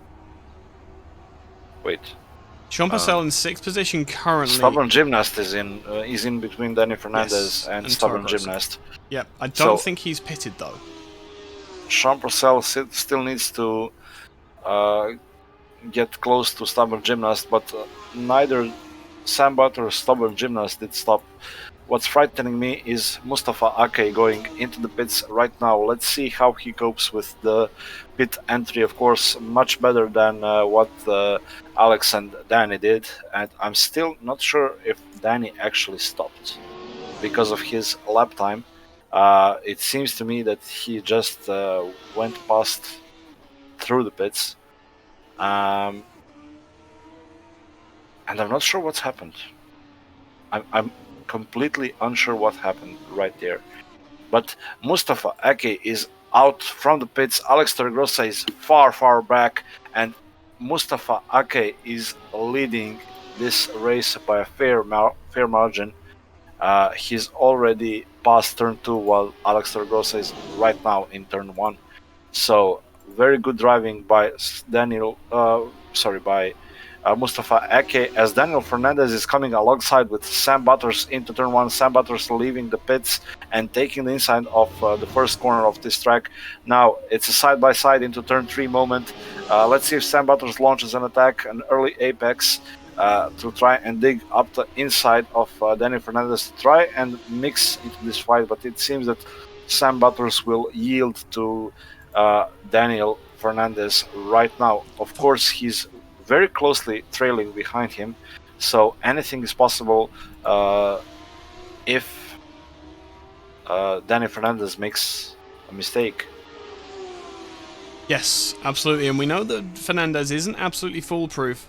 Wait. Sean Purcell in 6th position currently. Stubborn Gymnast is in between Danny Fernandez and Stubborn Gymnast. Yeah, I don't think he's pitted though. Sean Purcell still needs to get close to Stubborn Gymnast, but neither Sam Butter or Stubborn Gymnast did stop. What's frightening me is Mustafa Ake going into the pits right now. Let's see how he copes with the pit entry. Of course, much better than what Alex and Danny did. And I'm still not sure if Danny actually stopped because of his lap time. It seems to me that he just went past through the pits. And I'm not sure what's happened. I'm completely unsure what happened right there. But Mustafa Ake is out from the pits. Alex Torregrossa is far back, and Mustafa Ake is leading this race by a fair margin. He's already past turn 2, while Alex Torregrossa is right now in turn 1. So very good driving by Mustafa Ake, as Daniel Fernandez is coming alongside with Sam Butters into turn 1. Sam Butters leaving the pits and taking the inside of the first corner of this track. Now it's a side-by-side into turn 3 moment. Let's see if Sam Butters launches an attack, an early apex, to try and dig up the inside of Daniel Fernandez to try and mix into this fight, but it seems that Sam Butters will yield to Daniel Fernandez right now. Of course, he's very closely trailing behind him, so anything is possible if Danny Fernandez makes a mistake. Yes, absolutely, and we know that Fernandez isn't absolutely foolproof,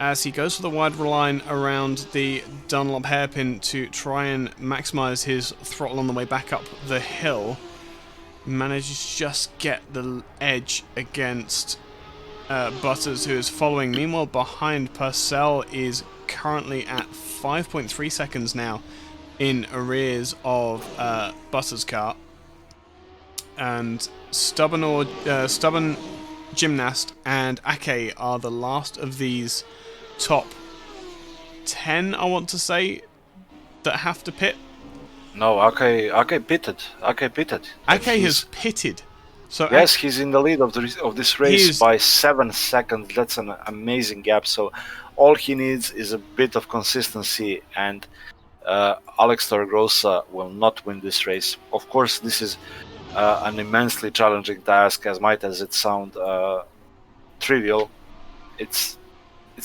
as he goes for the wide line around the Dunlop hairpin to try and maximise his throttle on the way back up the hill. Manages to just get the edge against Butters, who is following. Meanwhile, behind, Purcell is currently at 5.3 seconds now in arrears of Butters' car. And Stubborn Gymnast and Ake are the last of these top 10, I want to say, that have to pit. No, Ake pitted. Ake pitted. Ake has pitted. So yes, he's in the lead of this race by 7 seconds. That's an amazing gap. So all he needs is a bit of consistency, and Assetto Corsa will not win this race. Of course, this is an immensely challenging task, as might as it sound trivial. It's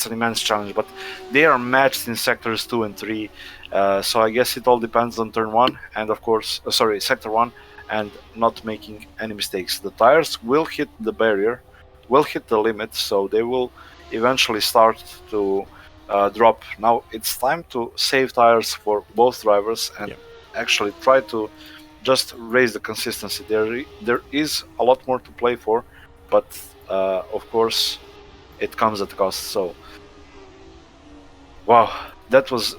an immense challenge, but they are matched in sectors 2 and 3. So I guess it all depends on turn 1 and of course, sector 1, and not making any mistakes. The tires will hit the barrier, will hit the limit, so they will eventually start to drop. Now it's time to save tires for both drivers and actually try to just raise the consistency. There is a lot more to play for, but of course it comes at a cost. So wow, that was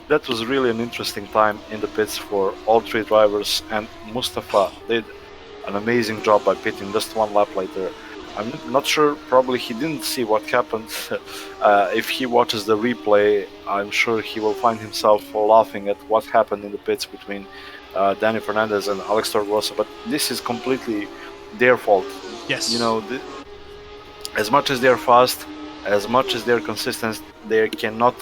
that was really an interesting time in the pits for all 3 drivers, and Mustafa did an amazing job by pitting just 1 lap later. I'm not sure, probably he didn't see what happened. If he watches the replay, I'm sure he will find himself laughing at what happened in the pits between Danny Fernandez and Assetto Corsa, but this is completely their fault. Yes. You know, as much as they're fast, as much as they're consistent, they cannot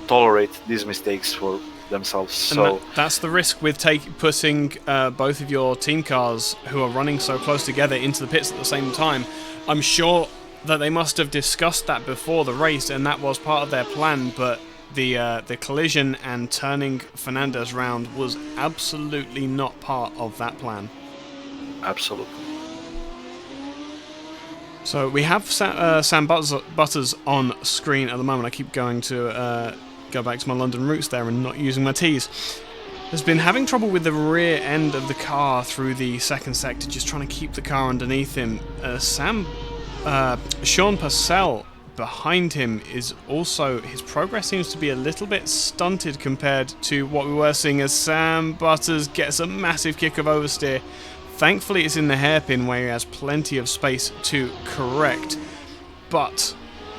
tolerate these mistakes for themselves. So that's the risk with putting both of your team cars who are running so close together into the pits at the same time. I'm sure that they must have discussed that before the race, and that was part of their plan, but the collision and turning Fernandez round was absolutely not part of that plan. Absolutely. So we have Sam Butters on screen at the moment. I keep going to go back to my London roots there and not using my T's. Has been having trouble with the rear end of the car through the second sector, just trying to keep the car underneath him. Sean Purcell behind him is also, his progress seems to be a little bit stunted compared to what we were seeing, as Sam Butters gets a massive kick of oversteer. Thankfully it's in the hairpin where he has plenty of space to correct, but...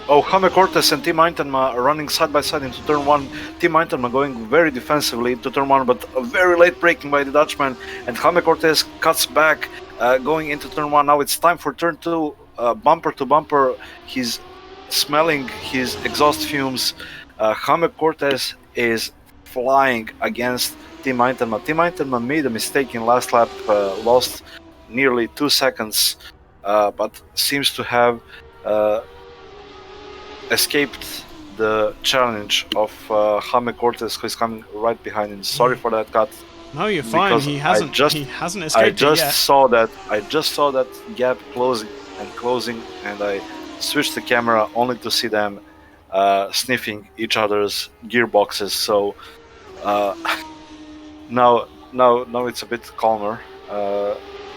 Oh, Jaime Cortez and Tim Eintema are running side by side into turn 1. Tim Eintema going very defensively into turn 1, but a very late braking by the Dutchman, and Jaime Cortez cuts back going into turn 1. Now it's time for turn 2, bumper to bumper. He's smelling his exhaust fumes. Jaime Cortez is flying against Tim Eintema. Tim Eintema made a mistake in last lap, lost nearly 2 seconds, but seems to have escaped the challenge of Jaime Cortez, who is coming right behind him. Sorry for that cut. No, you're fine. He hasn't escaped I it just yet. saw that gap closing, and I switched the camera only to see them sniffing each other's gearboxes. So now it's a bit calmer.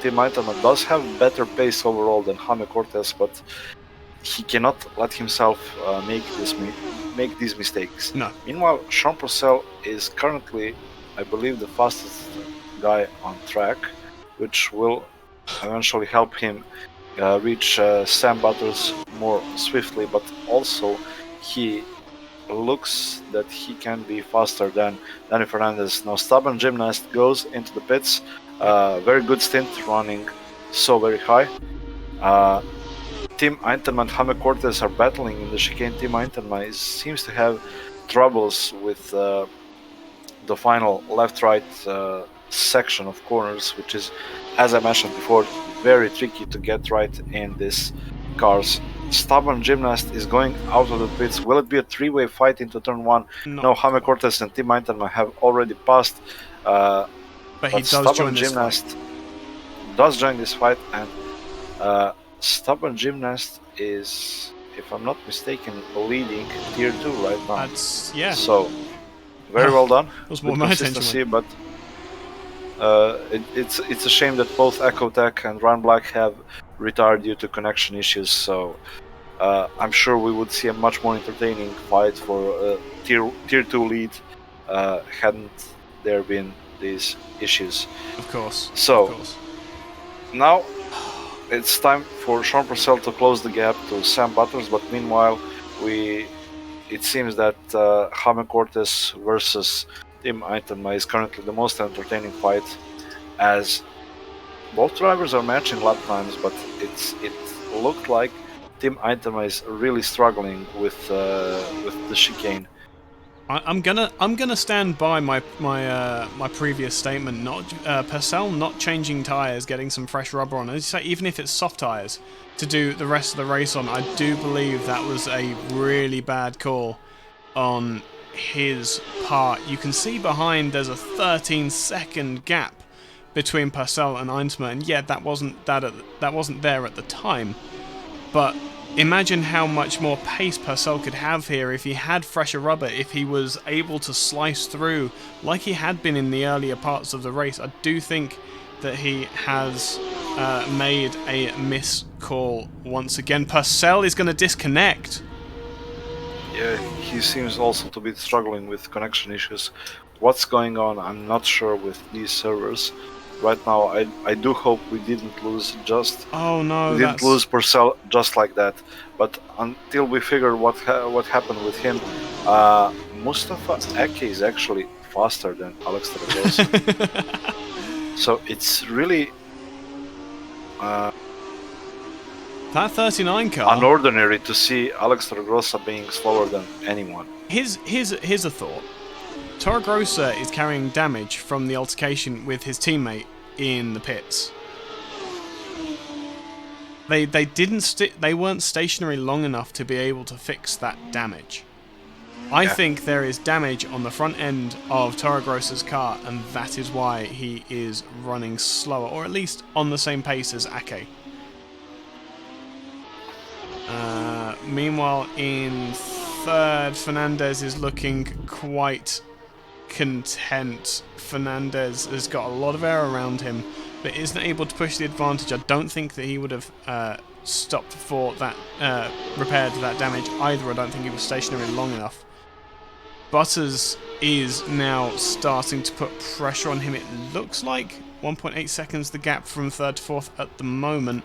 Tim Eintema does have better pace overall than Jaime Cortez, but he cannot let himself make these mistakes. No. Meanwhile, Sean Purcell is currently, I believe, the fastest guy on track, which will eventually help him reach Sam Butters more swiftly, but also he looks that he can be faster than Danny Fernandez. Now Stubborn Gymnast goes into the pits. Very good stint, running so very high. Tim Eintema and Jaime Cortez are battling in the chicane. Tim Eintema seems to have troubles with the final left-right section of corners, which is, as I mentioned before, very tricky to get right in these cars. Stubborn Gymnast is going out of the pits. Will it be a 3-way fight into turn 1? No, Jaime Cortez and Tim Eintema have already passed. But he does Stubborn join this Gymnast fight. Does join this fight, and Stubborn Gymnast is, if I'm not mistaken, leading tier 2 right now. Yeah. So very well done. That was more my attention. But it's a shame that both Echo Tech and Ryan Black have retired due to connection issues. So I'm sure we would see a much more entertaining fight for tier 2 lead hadn't there been these issues. Of course. So of course. now it's time for Sean Purcell to close the gap to Sam Butters, but meanwhile, it seems that Jaime Cortez versus Tim Eitema is currently the most entertaining fight, as both drivers are matching lap times, but it looked like Tim Eitema is really struggling with the chicane. I'm gonna stand by my previous statement. Not Purcell not changing tires, getting some fresh rubber on. As you say, even if it's soft tires, to do the rest of the race on, I do believe that was a really bad call on his part. You can see behind there's a 13-second gap between Purcell and Eitema, and yeah, that wasn't there at the time, but imagine how much more pace Purcell could have here if he had fresher rubber, if he was able to slice through like he had been in the earlier parts of the race. I do think that he has made a miss call once again. Purcell is going to disconnect. Yeah, he seems also to be struggling with connection issues. What's going on? I'm not sure with these servers. Right now, I do hope we didn't lose lose Purcell just like that. But until we figure what happened with him, Mustafa Eike is actually faster than Alex Taragosa. So it's really that 39 car unordinary to see Alex Taragosa being slower than anyone. Here's a thought. Torregrossa is carrying damage from the altercation with his teammate in the pits. They weren't stationary long enough to be able to fix that damage. I think there is damage on the front end of Torregrossa's car, and that is why he is running slower, or at least on the same pace as Eike. Meanwhile, in third, Fernandez is looking quite content. Fernandez has got a lot of air around him, but isn't able to push the advantage. I don't think that he would have stopped for that, repaired that damage either. I don't think he was stationary long enough. Butters is now starting to put pressure on him. It looks like 1.8 seconds the gap from third to fourth at the moment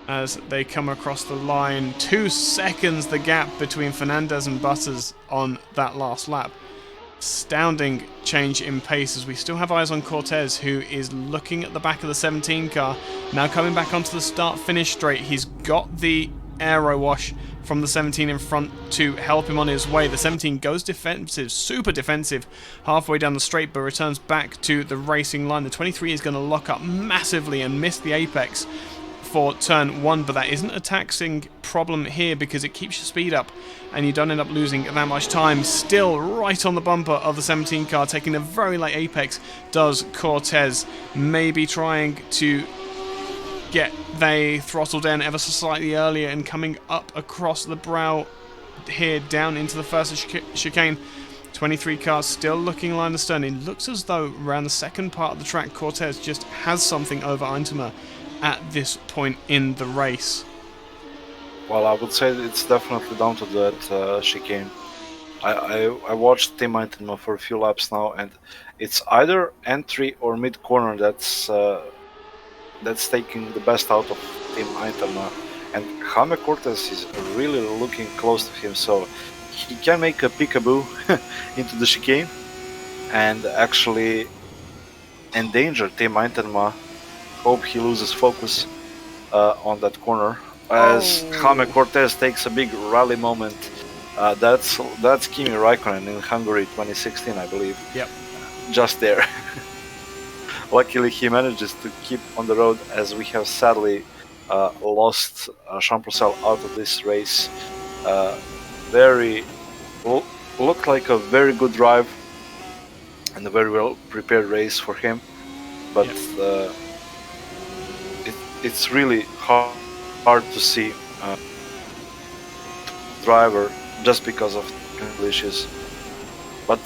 as they come across the line. 2 seconds the gap between Fernandez and Butters on that last lap. Astounding change in pace as we still have eyes on Cortez, who is looking at the back of the 17 car, now coming back onto the start-finish straight. He's got the aero wash from the 17 in front to help him on his way. The 17 goes defensive, super defensive, halfway down the straight, but returns back to the racing line. The 23 is going to lock up massively and miss the apex for turn 1, but that isn't a taxing problem here because it keeps your speed up and you don't end up losing that much time. Still right on the bumper of the 17 car, taking a very late apex, does Cortez, maybe trying to get they throttled in ever so slightly earlier and coming up across the brow here down into the first chicane. 23 car still looking line astern. It looks as though around the second part of the track Cortez just has something over Eitema at this point in the race. Well, I would say that it's definitely down to that chicane. I watched Tim Eitema for a few laps now, and it's either entry or mid corner that's taking the best out of Tim Eitema, and Jaime Cortez is really looking close to him, so he can make a peekaboo into the chicane and actually endanger Tim Eitema. Hope he loses focus on that corner as Jaime Cortez takes a big rally moment. That's Kimi Raikkonen in Hungary 2016, I believe. Yep. Just there. Luckily, he manages to keep on the road, as we have sadly lost Sean Purcell out of this race. Looked like a very good drive and a very well prepared race for him, but it's really hard to see driver just because of technical issues. But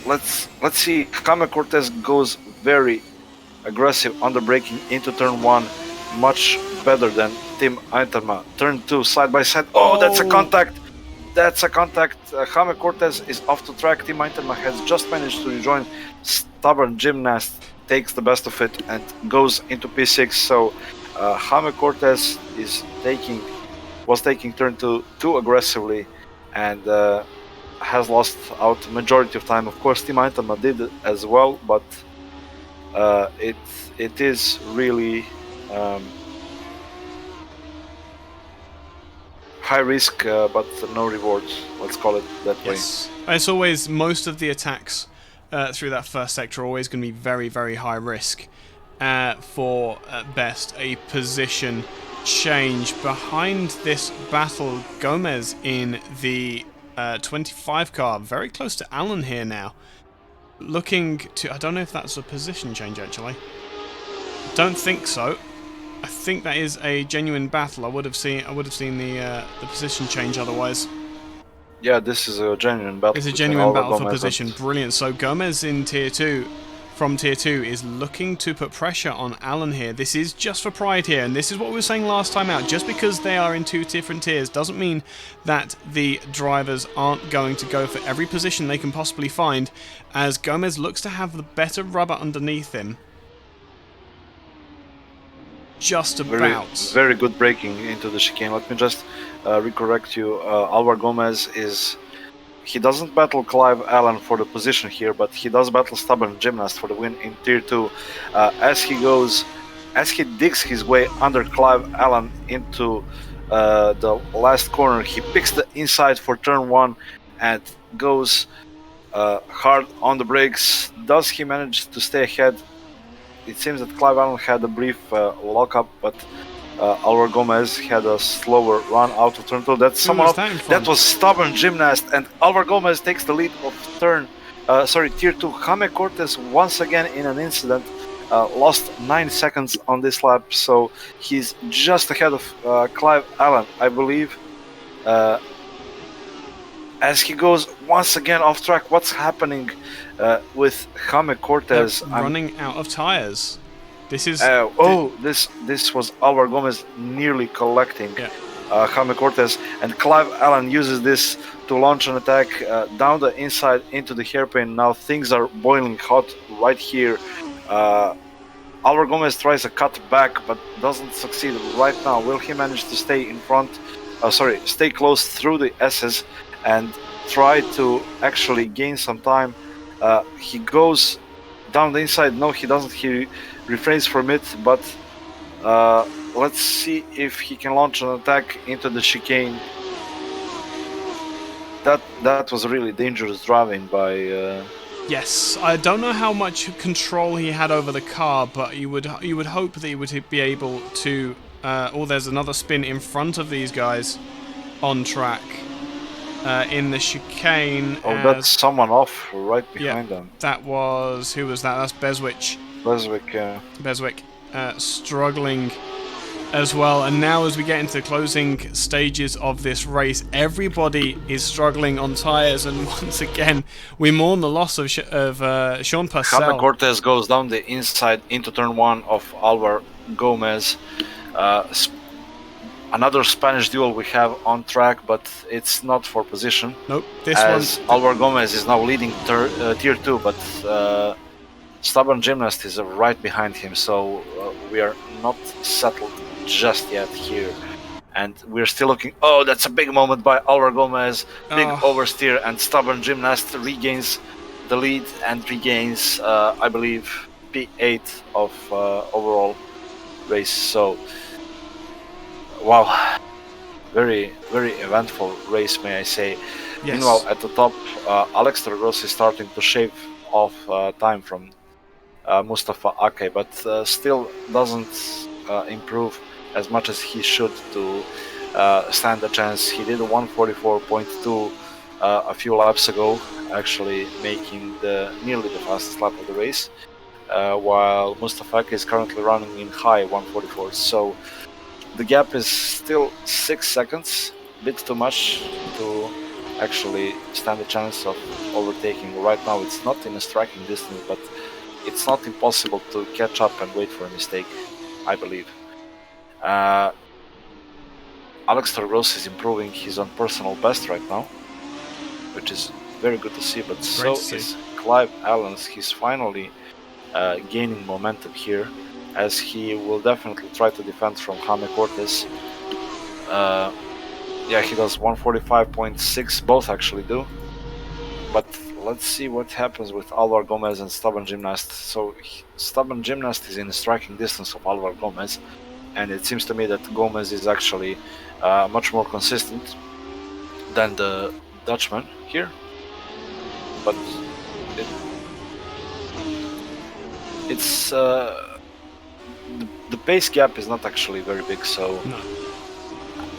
let's see. Jaime Cortez goes very aggressive under braking into turn 1, much better than Tim Eitema. Turn 2, side by side. Oh, that's a contact. That's a contact. Jaime Cortez is off the track. Tim Eitema has just managed to rejoin. Stubborn gymnast takes the best of it and goes into P6. So Jaime Cortez was taking turn 2 too aggressively, and has lost out majority of time. Of course, Team Aintama did as well, but it is really high risk, but no rewards. Let's call it that way. Yes. It's always, most of the attacks through that first sector are always going to be very, very high risk for, at best, a position change. Behind this battle, Gomez in the 25 car, very close to Alan here now. Looking to, I don't know if that's a position change actually. Don't think so. I think that is a genuine battle. I would have seen the position change otherwise. Yeah, this is a genuine battle. It's a genuine battle for Gomez position. Brilliant. So Gomez in tier 2, from tier 2, is looking to put pressure on Alan here. This is just for pride here, and this is what we were saying last time out. Just because they are in 2 different tiers doesn't mean that the drivers aren't going to go for every position they can possibly find, as Gomez looks to have the better rubber underneath him. Just about. Very good braking into the chicane. Let me just recorrect you. Alvar Gomez he doesn't battle Clive Allen for the position here, but he does battle Stubborn Gymnast for the win in tier 2. As he digs his way under Clive Allen into the last corner, he picks the inside for turn 1 and goes hard on the brakes. Does he manage to stay ahead? It seems that Clive Allen had a brief lockup, but Alvar Gomez had a slower run out of turn 2. That's someone that was Stubborn Gymnast, and Alvar Gomez takes the lead of tier 2. Jaime Cortez once again in an incident lost 9 seconds on this lap, so he's just ahead of Clive Allen, I believe. As he goes once again off track, what's happening with Jaime Cortez? Running out of tires. This is this was Alvar Gomez nearly collecting Jaime Cortez, and Clive Allen uses this to launch an attack down the inside into the hairpin. Now things are boiling hot right here. Alvar Gomez tries a cut back but doesn't succeed right now. Will he manage to stay in front? Stay close through the S's and try to actually gain some time? He goes down the inside. No, he doesn't. He refrains from it, but let's see if he can launch an attack into the chicane. That was really dangerous driving by Yes, I don't know how much control he had over the car, but you would hope that he would be able to there's another spin in front of these guys on track in the chicane. That's someone off right behind them. That was, who was that? That's Beswick. Beswick struggling as well. And now as we get into the closing stages of this race, everybody is struggling on tyres, and once again we mourn the loss of Sean Purcell. Jaime Cortez goes down the inside into turn 1 of Alvar Gomez. Another Spanish duel we have on track, but it's not for position. Nope. Alvar Gomez is now leading tier 2, but Stubborn Gymnast is right behind him, so we are not settled just yet here. And we're still looking. Oh, that's a big moment by Alvar Gomez. Big oversteer, and Stubborn Gymnast regains the lead and regains, I believe, P8 of overall race. So, wow, very, very eventful race, may I say. Yes. Meanwhile, at the top, Alex Torgos is starting to shave off time from Mustafa Ake, but still doesn't improve as much as he should to stand a chance. He did a 144.2 a few laps ago, actually making nearly the fastest lap of the race, while Mustafa Ake is currently running in high 144. So the gap is still 6 seconds, a bit too much to actually stand a chance of overtaking. Right now it's not in a striking distance, but it's not impossible to catch up and wait for a mistake, I believe. Alex Torgos is improving his own personal best right now, which is very good to see, but so is Clive Allen. He's finally gaining momentum here, as he will definitely try to defend from Jaime Cortez. Yeah, he does 145.6, both actually do. But let's see what happens with Alvar Gomez and Stubborn Gymnast. So Stubborn Gymnast is in striking distance of Alvar Gomez, and it seems to me that Gomez is actually much more consistent than the Dutchman here. But it's the pace gap is not actually very big, so No.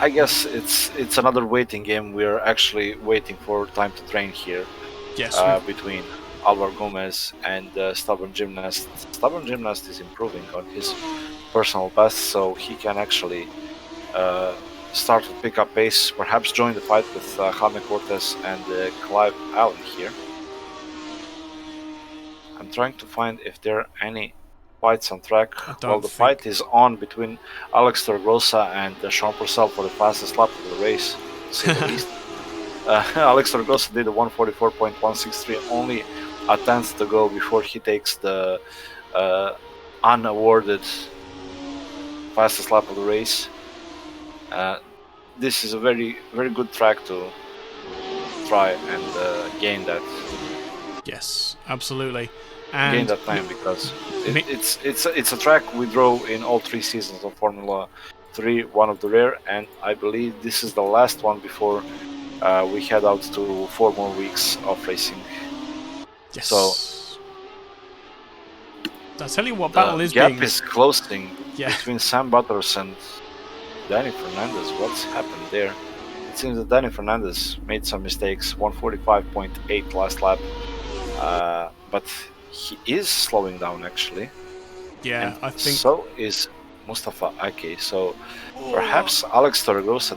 I guess it's another waiting game. We're actually waiting for time to train here. Yes. Between Alvar Gomez and Stubborn Gymnast. Stubborn Gymnast is improving on his personal best, so he can actually start to pick up pace, perhaps join the fight with Jaime Cortez and Clive Allen here. I'm trying to find if there are any fights on track. Well, the fight is on between Alex Torgrosa and Sean Purcell for the fastest lap of the race, to say the least. Alex Torgrosa did a 144.163, only a tenth to go before he takes the unawarded fastest lap of the race. This is a very, very good track to try and gain that. Yes, absolutely. And gain that time, because it's a track we drove in all 3 seasons of Formula 3, one of the rare, and I believe this is the last one before we head out to 4 more weeks of racing. Yes. So I'll tell you what battle is gap being... is closing between Sam Butters and Danny Fernandez. What's happened there? It seems that Danny Fernandez made some mistakes. 145.8 last lap, but he is slowing down actually. Yeah, and I think so is Mustafa Ake. So perhaps Alex Torregrosa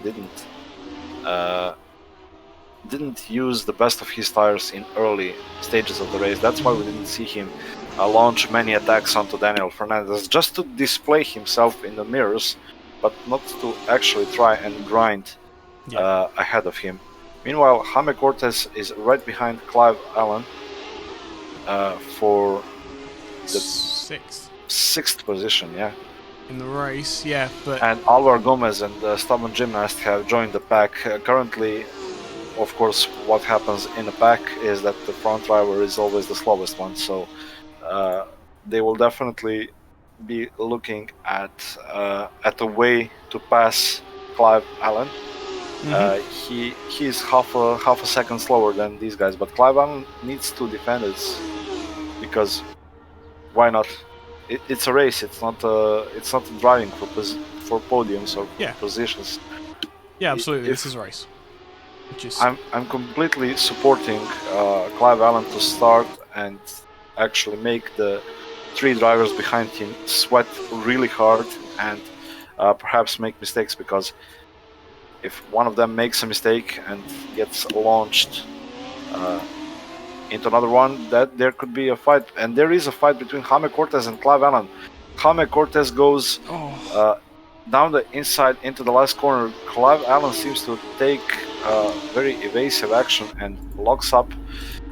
didn't use the best of his tires in early stages of the race. That's why we didn't see him launch many attacks onto Daniel Fernandez, just to display himself in the mirrors, but not to actually try and grind ahead of him. Meanwhile, Jaime Cortez is right behind Clive Allen for the sixth position, in the race, but... And Alvar Gomez and Stubborn Gymnast have joined the pack. Currently, of course, what happens in a pack is that the front driver is always the slowest one, so they will definitely be looking at a way to pass Clive Allen. He is half a second slower than these guys, but Clive Allen needs to defend it, because why not? It's a race. It's not driving for podiums or positions. Yeah, absolutely. This is a race. I'm completely supporting Clive Allen to start and actually make the 3 drivers behind him sweat really hard and perhaps make mistakes, because if one of them makes a mistake and gets launched into another one, that there could be a fight, and there is a fight between Jaime Cortez and Clive Allen. Jaime Cortez goes down the inside into the last corner. Clive Allen seems to take very evasive action and locks up,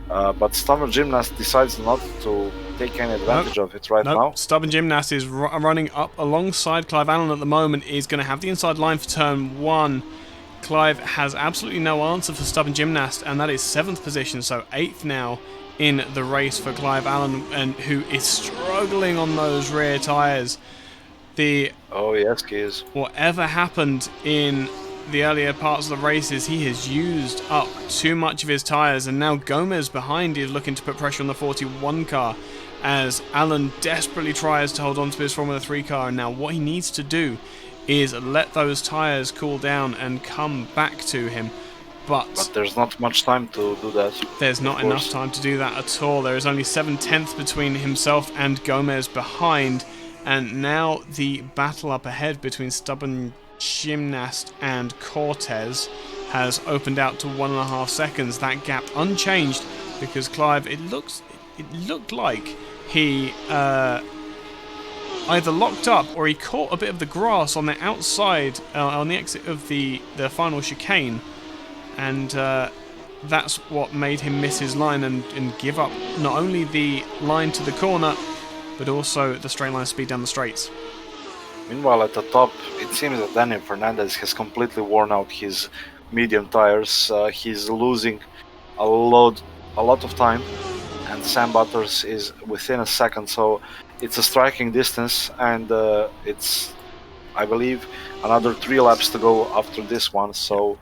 but Stubborn Gymnast decides not to take any advantage of it now. Stubborn Gymnast is running up alongside Clive Allen at the moment. Is going to have the inside line for turn 1. Clive has absolutely no answer for Stubborn Gymnast, and that is 7th position, so 8th now in the race for Clive Allen, and who is struggling on those rear tyres. Oh yes, he is. Whatever happened in the earlier parts of the races, he has used up too much of his tyres, and now Gomez behind is looking to put pressure on the 41 car as Allen desperately tries to hold on to his Formula 3 car, and now what he needs to do is let those tyres cool down and come back to him. But there's not much time to do that. There's not enough time to do that at all. There is only 7/10 between himself and Gomez behind, and now the battle up ahead between Stubborn Gymnast and Cortez has opened out to 1.5 seconds. That gap unchanged, because Clive, it looked like he either locked up or he caught a bit of the grass on the outside on the exit of the final chicane, and that's what made him miss his line and give up not only the line to the corner, but also the straight line speed down the straights. Meanwhile, at the top, it seems that Daniel Fernandez has completely worn out his medium tires. He's losing a lot of time, and Sam Butters is within a second, so it's a striking distance, and it's, I believe, another 3 laps to go after this one. So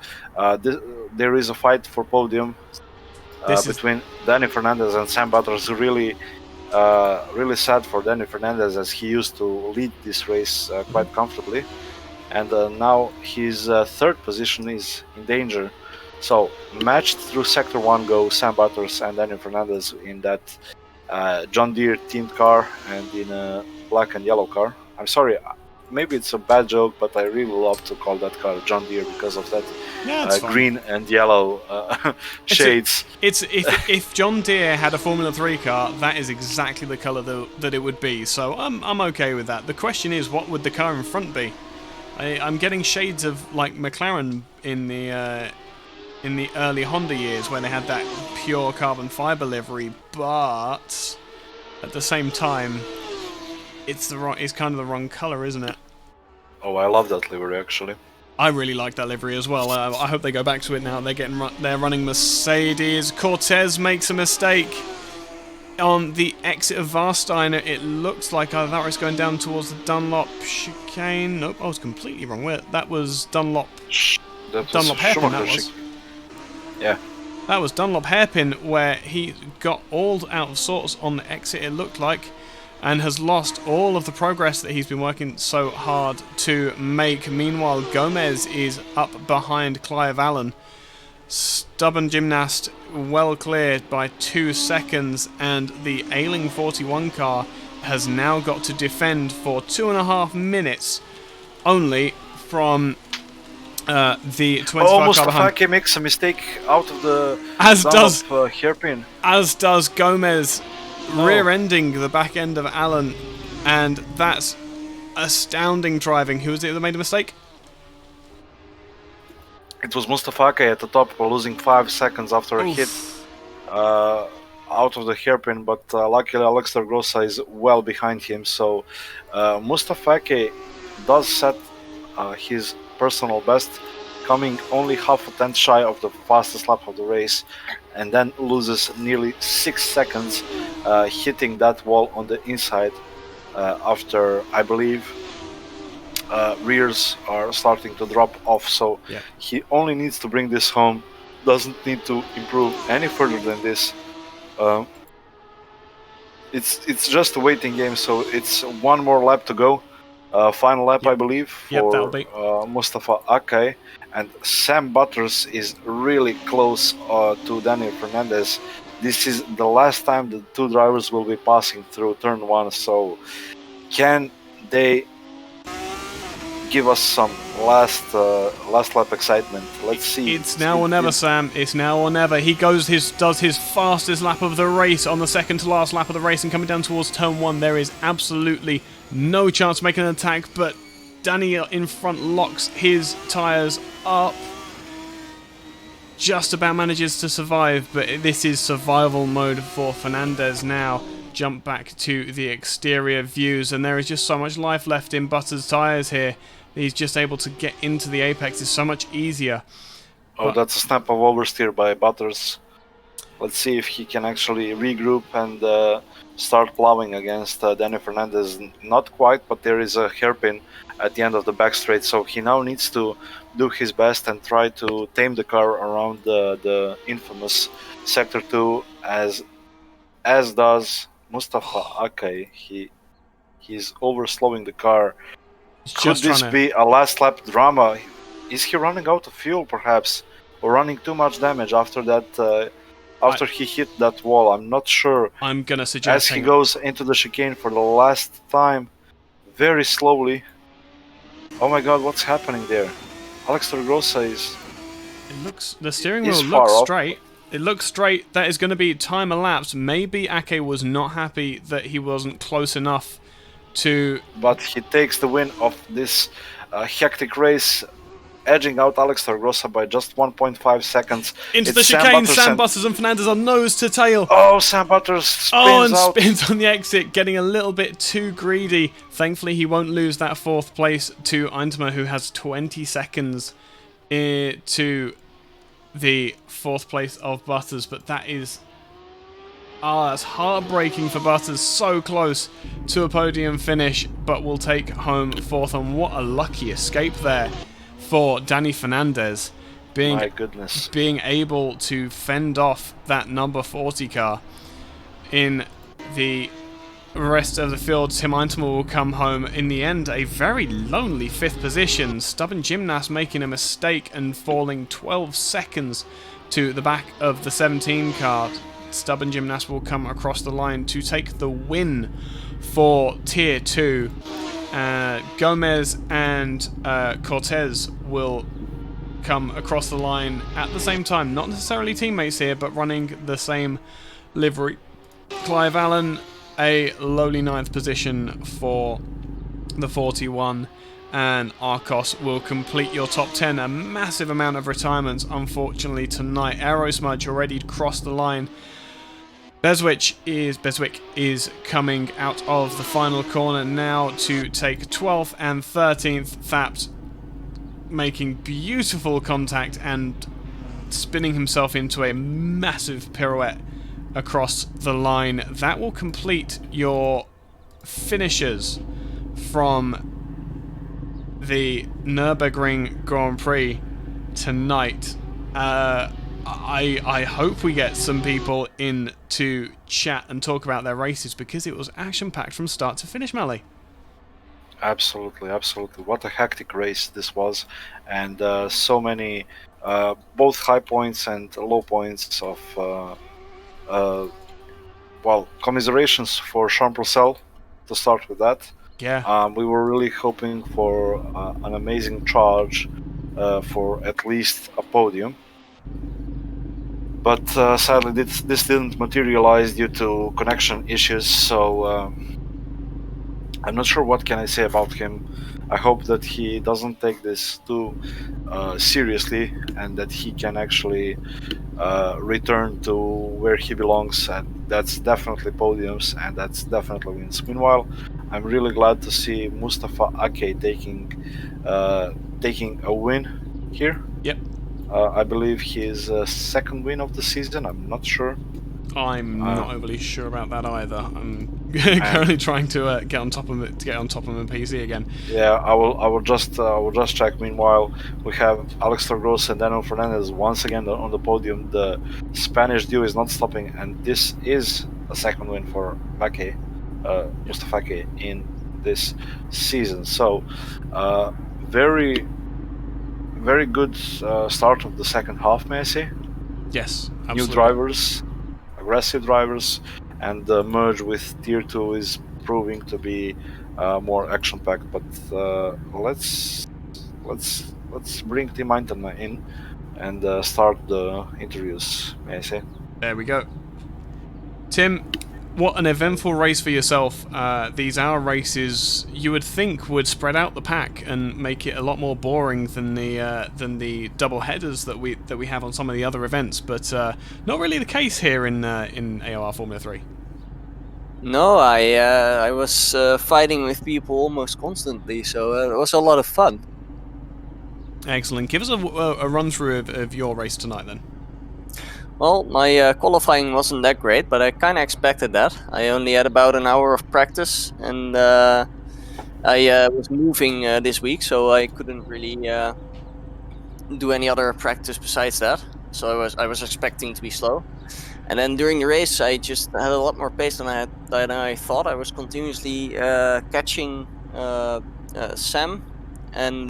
there is a fight for podium between Danny Fernandez and Sam Butters. Really sad for Danny Fernandez, as he used to lead this race quite comfortably, and now his third position is in danger. So matched through Sector 1 go Sam Butters and Danny Fernandez in that John Deere themed car and in a black and yellow car. I'm sorry, maybe it's a bad joke, but I really love to call that car John Deere because of that green and yellow shades. If John Deere had a Formula 3 car, that is exactly the colour that it would be. So I'm okay with that. The question is, what would the car in front be? I'm getting shades of like McLaren in the early Honda years where they had that pure carbon fibre livery, but at the same time, it's kind of the wrong colour, isn't it? Oh, I love that livery actually. I really like that livery as well. I hope they go back to it now. They're running Mercedes. Cortez makes a mistake on the exit of Warsteiner. It looks like that was going down towards the Dunlop chicane. Nope, I was completely wrong. That was Dunlop. Dunlop hairpin. That was. Yeah. That was Dunlop hairpin, where he got all out of sorts on the exit, it looked like, and has lost all of the progress that he's been working so hard to make. Meanwhile, Gomez is up behind Clive Allen. Stubborn Gymnast well cleared by 2 seconds, and the Ailing 41 car has now got to defend for 2.5 minutes only from the 25 car behind. Mustafa makes a mistake out of the hairpin. As does Gomez, rear-ending the back end of Allen, and that's astounding driving. Who was it that made a mistake? It was Mustafa at the top, losing 5 seconds after a hit out of the hairpin, but luckily Alexander Grossa is well behind him, so Mustafa does set his personal best, coming only half a tenth shy of the fastest lap of the race, and then loses nearly 6 seconds hitting that wall on the inside after, I believe, rears are starting to drop off. So he only needs to bring this home, doesn't need to improve any further than this. It's just a waiting game, so it's one more lap to go. Final lap, I believe, for Mustafa Akai, and Sam Butters is really close to Daniel Fernandez. This is the last time the two drivers will be passing through turn 1, so can they give us some last lap excitement? Let's see. It's now or never, Sam. It's now or never. He does his fastest lap of the race on the second to last lap of the race, and coming down towards turn 1, there is absolutely no chance of making an attack, but Danny in front locks his tyres up. Just about manages to survive, but this is survival mode for Fernandez now. Jump back to the exterior views, and there is just so much life left in Butters' tyres here. He's just able to get into the apex. It's so much easier. Oh, that's a snap of oversteer by Butters. Let's see if he can actually regroup and start plowing against Danny Fernandez. Not quite, but there is a hairpin at the end of the back straight, so he now needs to do his best and try to tame the car around the infamous Sector 2, as does Mustafa Akai. He's overslowing the car. Could this be a last lap drama? Is he running out of fuel, perhaps, or running too much damage after that? After he hit that wall, I'm not sure. I'm gonna suggest as he goes into the chicane for the last time, very slowly. Oh my God, what's happening there? Alex Torgrosa is. The steering wheel looks straight. It looks straight. That is going to be time elapsed. Maybe Ake was not happy that he wasn't close enough to. But he takes the win of this hectic race edging out Assetto Corsa by just 1.5 seconds. Into It's the chicane, Butters Sam Butters and Fernandez are nose to tail. Oh, Sam Butters spins and out. spins on the exit, getting a little bit too greedy. Thankfully, he won't lose that 4th place to Eintema, who has 20 seconds to the 4th place of Butters. But that is... that's heartbreaking for Butters. So close to a podium finish, but will take home 4th. And what a lucky escape there for Danny Fernandez. My goodness. Being able to fend off that number 40 car. In the rest of the field, Tim Eintema will come home in the end a very lonely 5th position. Stubborn Gymnast making a mistake and falling 12 seconds to the back of the 17 car. Stubborn Gymnast will come across the line to take the win for Tier 2. Gomez and Cortez will come across the line at the same time. Not necessarily teammates here, but running the same livery. Clive Allen, a lowly 9th position for the 41. And Arcos will complete your top 10. A massive amount of retirements, unfortunately, tonight. Aerosmudge already crossed the line. Beswick is coming out of the final corner now to take 12th and 13th. Thapt making beautiful contact and spinning himself into a massive pirouette across the line. That will complete your finishers from the Nurburgring Grand Prix tonight. I hope we get some people in to chat and talk about their races, because it was action-packed from start to finish, Mally. Absolutely, absolutely. What a hectic race this was, and so many both high points and low points of well, commiserations for Sean Purcell, to start with that. Yeah. We were really hoping for an amazing charge for at least a podium, but sadly this didn't materialize due to connection issues, so I'm not sure what can I say about him. I hope that he doesn't take this too seriously, and that he can actually return to where he belongs, and that's definitely podiums, and that's definitely wins. Meanwhile, I'm really glad to see Mustafa Ake taking a win here. Yep. I believe his second win of the season. I'm not sure. I'm not overly sure about that either. I'm currently trying to get on top of it, to get on top of my PC again. Yeah, I will just check. Meanwhile, we have Assetto Corsa and Daniel Fernandez once again on the podium. The Spanish duo is not stopping, and this is a second win for Ake, Mustafa Ake, in this season. So, very good start of the second half, may I say? Yes, absolutely. New drivers, aggressive drivers, and the merge with Tier 2 is proving to be more action-packed. But let's bring Tim Eintema in and start the interviews, may I say? There we go. Tim, what an eventful race for yourself. These hour races, you would think, would spread out the pack and make it a lot more boring than the double headers that we have on some of the other events, but not really the case here in AOR Formula 3. No, I was fighting with people almost constantly, so it was a lot of fun. Excellent. Give us a run through of your race tonight then. Well, my qualifying wasn't that great, but I kind of expected that. I only had about an hour of practice, and I was moving this week, so I couldn't really do any other practice besides that. So I was expecting to be slow, and then during the race, I just had a lot more pace than I thought. I was continuously catching Sam, and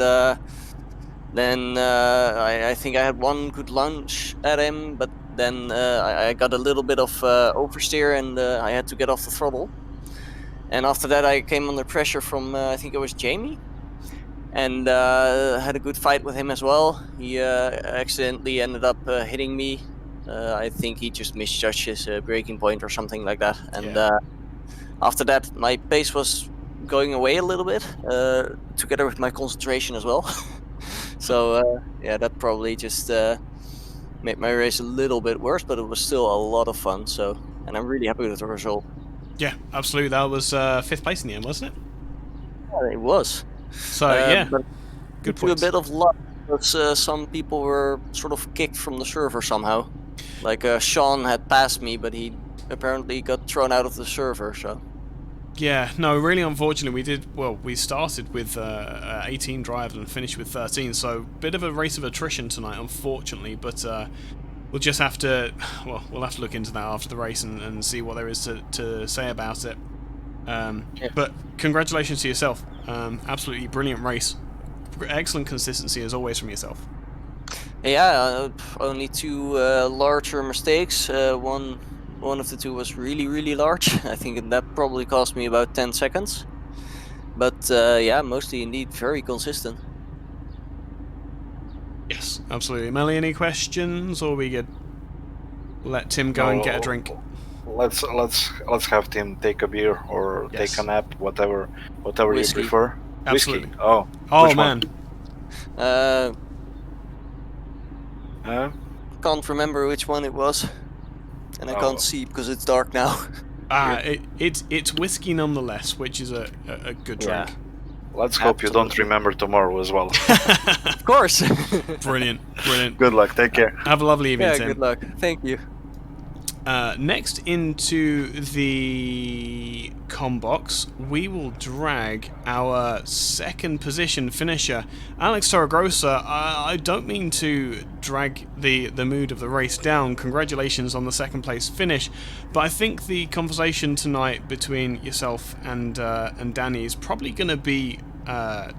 then I think I had one good lunge at him, but then I got a little bit of oversteer, and I had to get off the throttle. And after that, I came under pressure from I think it was Jamie, and had a good fight with him as well. He accidentally ended up hitting me. I think he just misjudged his braking point or something like that. And after that, my pace was going away a little bit, together with my concentration as well. So yeah, that probably just made my race a little bit worse, but it was still a lot of fun. So, and I'm really happy with the result. Yeah, absolutely. That was 5th place in the end, wasn't it? Yeah, it was. So yeah, But good due to a points. bit of luck, because some people were sort of kicked from the server somehow. Like Sean had passed me, but he apparently got thrown out of the server. So Yeah, no, really unfortunately we started with 18 drivers and finished with 13, so bit of a race of attrition tonight, unfortunately, but we'll just have to, we'll have to look into that after the race and see what there is to say about it. But congratulations to yourself. Absolutely brilliant race. Excellent consistency as always from yourself. yeah, only 2 larger mistakes. One of the 2 was really large. I think that probably cost me about 10 seconds. But yeah, mostly indeed very consistent. Yes, absolutely. Melly, any questions, or we could let Tim go and get a drink? Let's have Tim take a beer or Yes. take a nap, whatever you Whiskey. prefer. Absolutely. Whiskey. Oh. Oh Which man. Can't remember which one it was, and I can't see because it's dark now. It's whiskey nonetheless, which is a good drink. Yeah. Let's hope you don't remember tomorrow as well. Of course. Brilliant. Good luck. Take care. Have a lovely evening, Yeah, Tim. good luck. Thank you. Next into the comm box, we will drag our second position finisher, Assetto Corsa. I don't mean to drag the mood of the race down. Congratulations on the second place finish, but I think the conversation tonight between yourself and Danny is probably going to be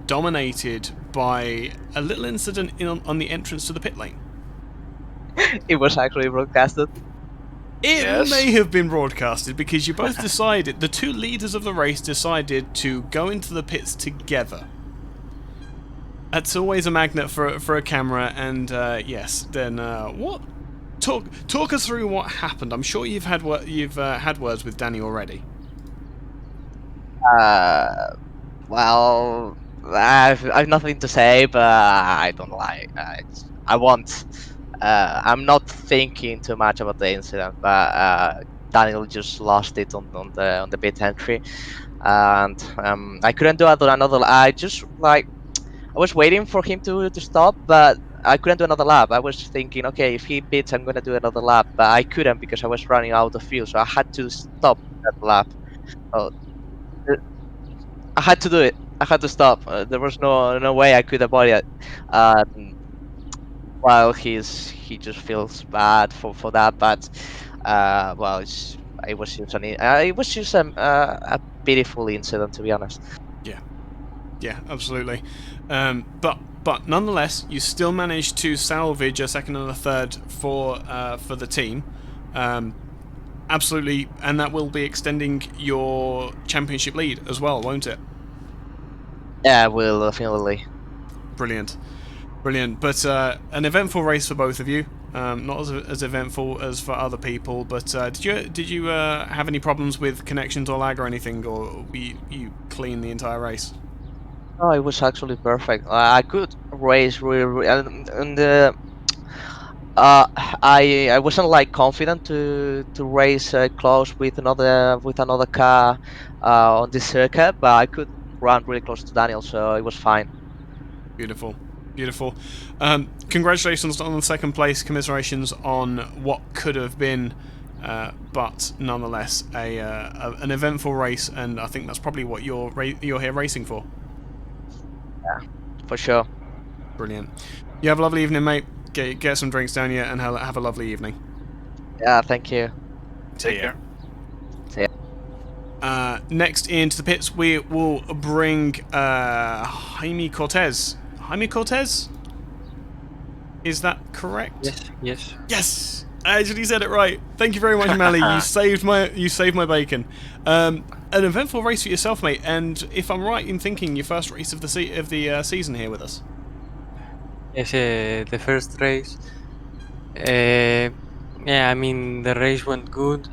dominated by a little incident on the entrance to the pit lane. It was actually broadcasted. It may have been broadcasted because you both decided, the 2 leaders of the race decided to go into the pits together. That's always a magnet for a camera, and yes, then what? Talk us through what happened. I'm sure you've had had words with Danny already. Well, I've nothing to say, but I don't like. I want. I'm not thinking too much about the incident, but Daniel just lost it on the pit entry, and I couldn't do another. I just I was waiting for him to stop, but I couldn't do another lap. I was thinking, okay, if he pits, I'm gonna do another lap, but I couldn't because I was running out of fuel, so I had to stop that lap. So, I had to do it. I had to stop. There was no way I could avoid it. While he just feels bad for that, but well, it was just a pitiful incident, to be honest. Yeah, absolutely. But nonetheless, you still managed to salvage a second and a third for the team. Absolutely, and that will be extending your championship lead as well, won't it? Yeah, will definitely. Brilliant. But an eventful race for both of you. Not as eventful as for other people. But did you have any problems with connections or lag or anything, or you clean the entire race? Oh, it was actually perfect. I could race really, and I wasn't confident to race close with another car on this circuit, but I could run really close to Daniel, so it was fine. Beautiful. Congratulations on the second place. Commiserations on what could have been, but nonetheless an eventful race, and I think that's probably what you're here racing for. Yeah, for sure. Brilliant. You have a lovely evening, mate. Get some drinks down here and have a lovely evening. Yeah, thank you. Take care. See ya. Next into the pits, we will bring Jaime Cortez. Jaime Cortez? Is that correct? Yes. Yes! I actually said it right. Thank you very much, Mally. You saved my bacon. An eventful race for yourself, mate. And if I'm right in thinking, your first race of the season here with us. Yes, the first race. Yeah, I mean the race went good.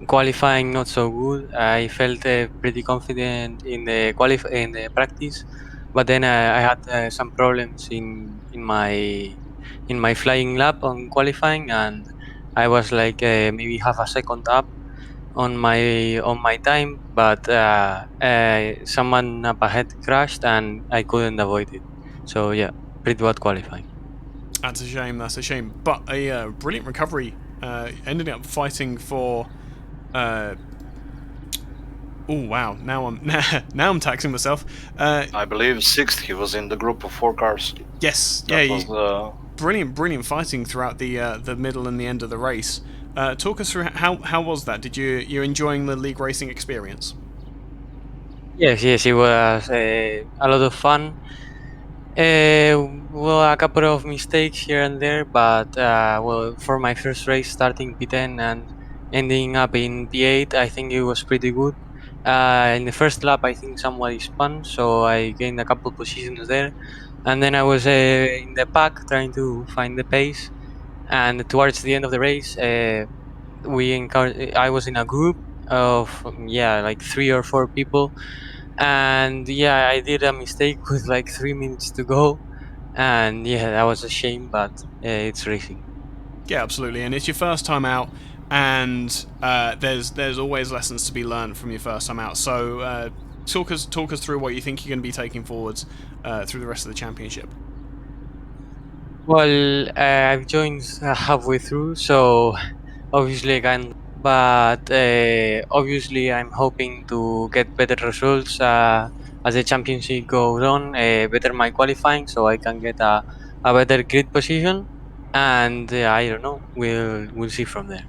Qualifying not so good. I felt pretty confident in the practice, but then I had some problems in my flying lap on qualifying, and I was like maybe half a second up on my time, but someone up ahead crashed and I couldn't avoid it. So yeah, pretty bad qualifying. That's a shame. That's a shame. But a brilliant recovery. Ended up fighting for. Oh wow! Now I'm now I'm taxing myself. I believe sixth. He was in the group of 4 cars. Yes, That yeah, was brilliant fighting throughout the middle and the end of the race. Talk us through how was that? Did you enjoying the league racing experience? Yes, yes, it was a lot of fun. Well, a couple of mistakes here and there, but well, for my first race, starting P10 and ending up in P8, I think it was pretty good. In the first lap, I think somebody spun, so I gained a couple positions there, and then I was in the pack trying to find the pace. And towards the end of the race, I was in a group of like 3 or 4 people, and yeah, I did a mistake with like 3 minutes to go, and yeah, that was a shame, but it's racing. Yeah, absolutely. And it's your first time out, and there's always lessons to be learned from your first time out. So talk us through what you think you're going to be taking forwards through the rest of the championship. Well, I've joined halfway through, so obviously I can, but obviously I'm hoping to get better results as the championship goes on, better my qualifying, so I can get a better grid position, and I don't know, we'll see from there.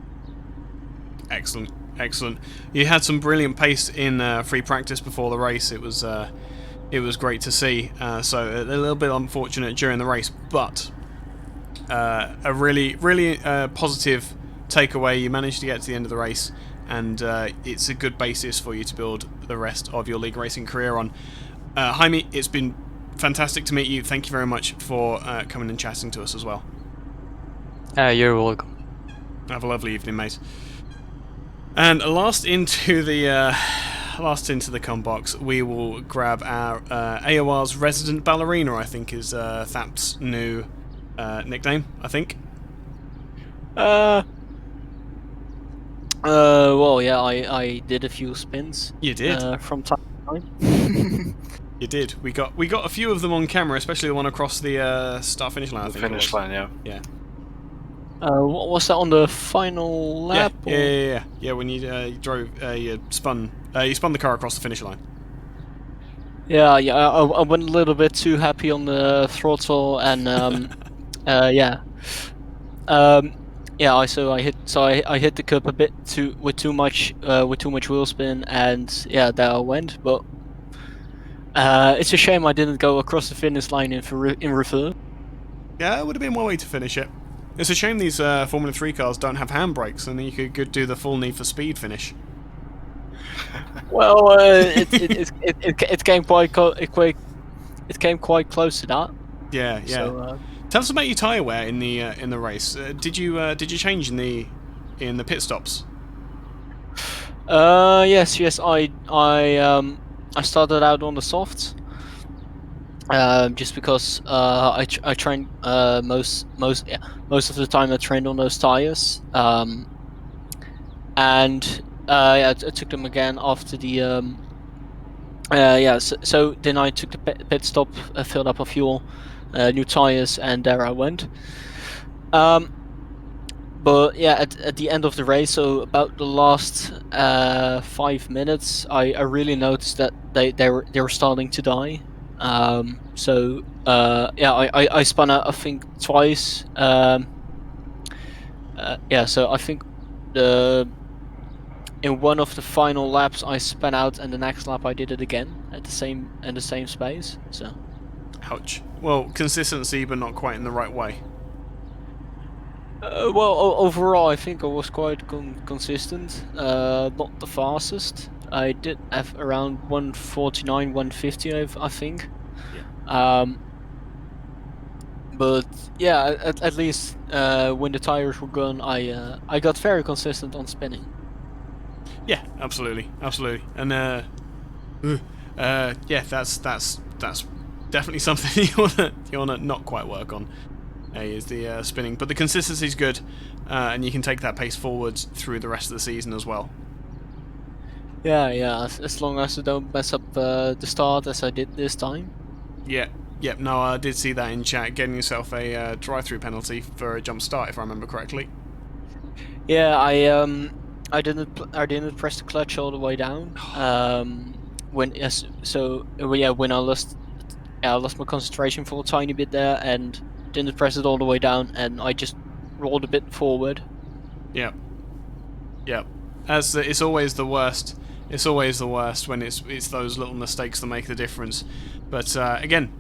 Excellent, excellent. You had some brilliant pace in free practice before the race. It was great to see. So a little bit unfortunate during the race, but a really positive takeaway. You managed to get to the end of the race, and it's a good basis for you to build the rest of your league racing career on. Jaime, it's been fantastic to meet you. Thank you very much for coming and chatting to us as well. You're welcome. Have a lovely evening, mate. And last into the comm box, we will grab our AOR's resident ballerina. I think is Thap's new nickname. I think. Well, yeah, I did a few spins. You did. From time to time. You did. We got a few of them on camera, especially the one across the start finish line. I the think finish line, yeah. Yeah. What was that on the final lap? Yeah. When you drove, you spun the car across the finish line. Yeah. I went a little bit too happy on the throttle, and yeah. Yeah. I hit the curb a bit with too much wheel spin, and yeah, there I went. But it's a shame I didn't go across the finish line in reverse. Yeah, it would have been one way to finish it. It's a shame these Formula 3 cars don't have handbrakes, and then you could do the full Need for Speed finish. Well, it came quite close to that. Yeah. So, Tell us about your tyre wear in the race. Did you change in the pit stops? Yes. I started out on the softs. Just because I trained most of the time I trained on those tires, and yeah, I took them again after the yeah. So then I took the pit stop, filled up on fuel, new tires, and there I went. But yeah, at the end of the race, so about the last 5 minutes, I really noticed that they were starting to die. So yeah, I spun out I think twice. Yeah, so I think in one of the final laps I spun out, and the next lap I did it again at the same space. So. Ouch. Well, consistency, but not quite in the right way. Well, overall, I think I was quite consistent. Not the fastest. I did have around 149, 150, I think. Yeah. But yeah, at least when the tires were gone, I got very consistent on spinning. Yeah, absolutely, and yeah, that's definitely something you wanna not quite work on. Is the spinning, but the consistency's good, and you can take that pace forwards through the rest of the season as well. Yeah, as long as you don't mess up the start as I did this time. Yeah, yep. No, I did see that in chat. Getting yourself a drive-through penalty for a jump start, if I remember correctly. Yeah, I didn't press the clutch all the way down. When I lost my concentration for a tiny bit there and didn't press it all the way down, and I just rolled a bit forward. Yep. Yep. It's always the worst. It's always the worst when it's those little mistakes that make the difference. But again,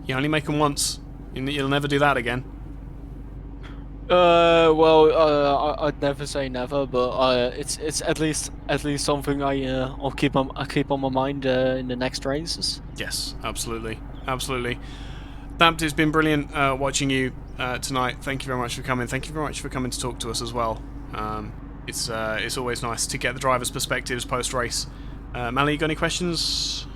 you only make them once. You'll never do that again. I'd never say never, but it's at least something I'll keep on my mind in the next races. Yes, absolutely, absolutely. Thapt, it's been brilliant watching you tonight. Thank you very much for coming. Thank you very much for coming to talk to us as well. It's always nice to get the drivers' perspectives post race. Mally, you got any questions?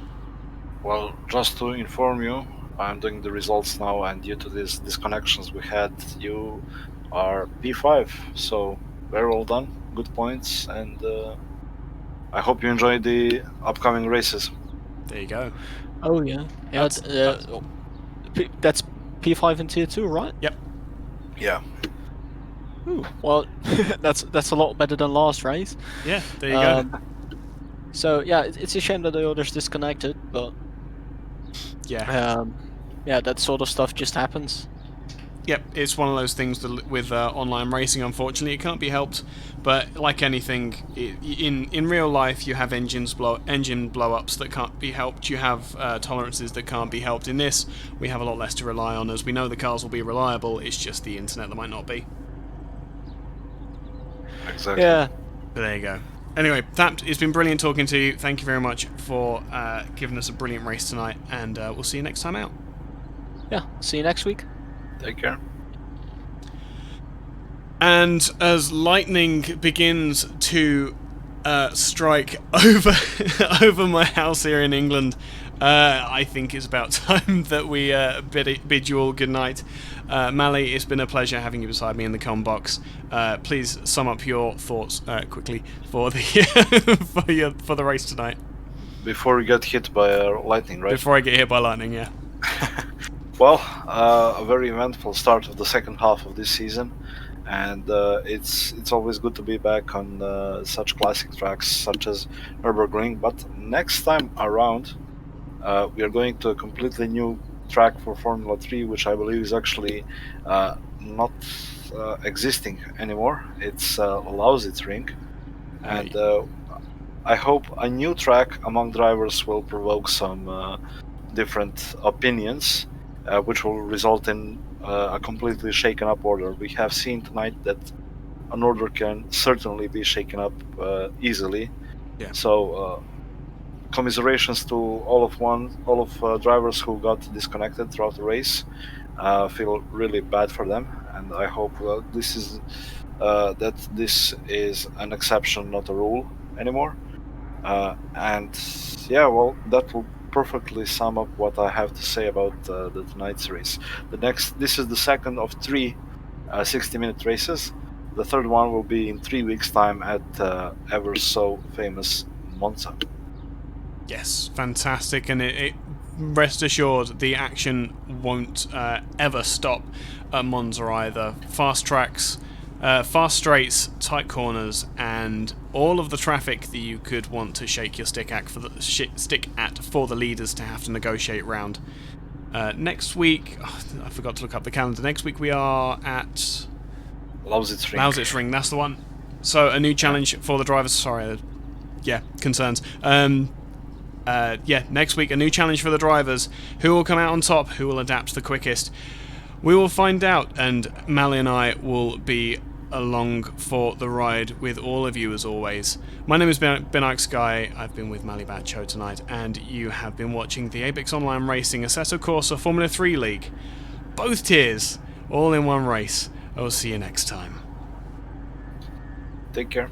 Well, just to inform you, I'm doing the results now, and due to these disconnections we had, you are P5. So very well done, good points, and I hope you enjoy the upcoming races. There you go. Oh yeah, that's P5 in Tier 2, right? Yep. Yeah. Ooh, well, that's a lot better than last race. Yeah, there you go. So yeah, it's a shame that the others disconnected, but yeah, that sort of stuff just happens. Yep, it's one of those things that with online racing, unfortunately, it can't be helped. But like anything, in real life, you have engine blow-ups that can't be helped. You have tolerances that can't be helped. In this, we have a lot less to rely on, as we know the cars will be reliable. It's just the internet that might not be. Exactly. Yeah. But there you go. Anyway, Thapt, it's been brilliant talking to you. Thank you very much for giving us a brilliant race tonight, and we'll see you next time out. Yeah, see you next week. Take care. And as lightning begins to strike over my house here in England, I think it's about time that we bid you all good night. Mally, it's been a pleasure having you beside me in the comm box. Please sum up your thoughts quickly for the for the race tonight. Before we get hit by lightning, right? Before I get hit by lightning, yeah. Well, a very eventful start of the second half of this season, and it's always good to be back on such classic tracks such as Nurburgring. But next time around, we are going to a completely new track for Formula 3, which I believe is actually not existing anymore. It's Lausitzring, and I hope a new track among drivers will provoke some different opinions. Which will result in a completely shaken up order. We have seen tonight that an order can certainly be shaken up easily. Yeah. So commiserations to all of drivers who got disconnected throughout the race. Feel really bad for them, and I hope this is an exception, not a rule anymore. And yeah, well, that will perfectly sum up what I have to say about the tonight's race. This is the second of 3 60-minute races. The third one will be in 3 weeks' time at ever so famous Monza. Yes, fantastic, and it rest assured the action won't ever stop at Monza either. Fast tracks, fast straights, tight corners, and all of the traffic that you could want to shake your stick at for the leaders to have to negotiate round. Next week, I forgot to look up the calendar. Next week we are at Lausitzring, that's the one. So a new challenge for the drivers. Sorry, concerns. Next week a new challenge for the drivers. Who will come out on top? Who will adapt the quickest? We will find out, and Mally and I will be along for the ride with all of you as always. My name has been Eike Sky. I've been with Mally Baćo tonight, and you have been watching the ABEX Online Racing Assetto Corsa Formula 3 League. Both tiers, all in one race. I will see you next time. Take care.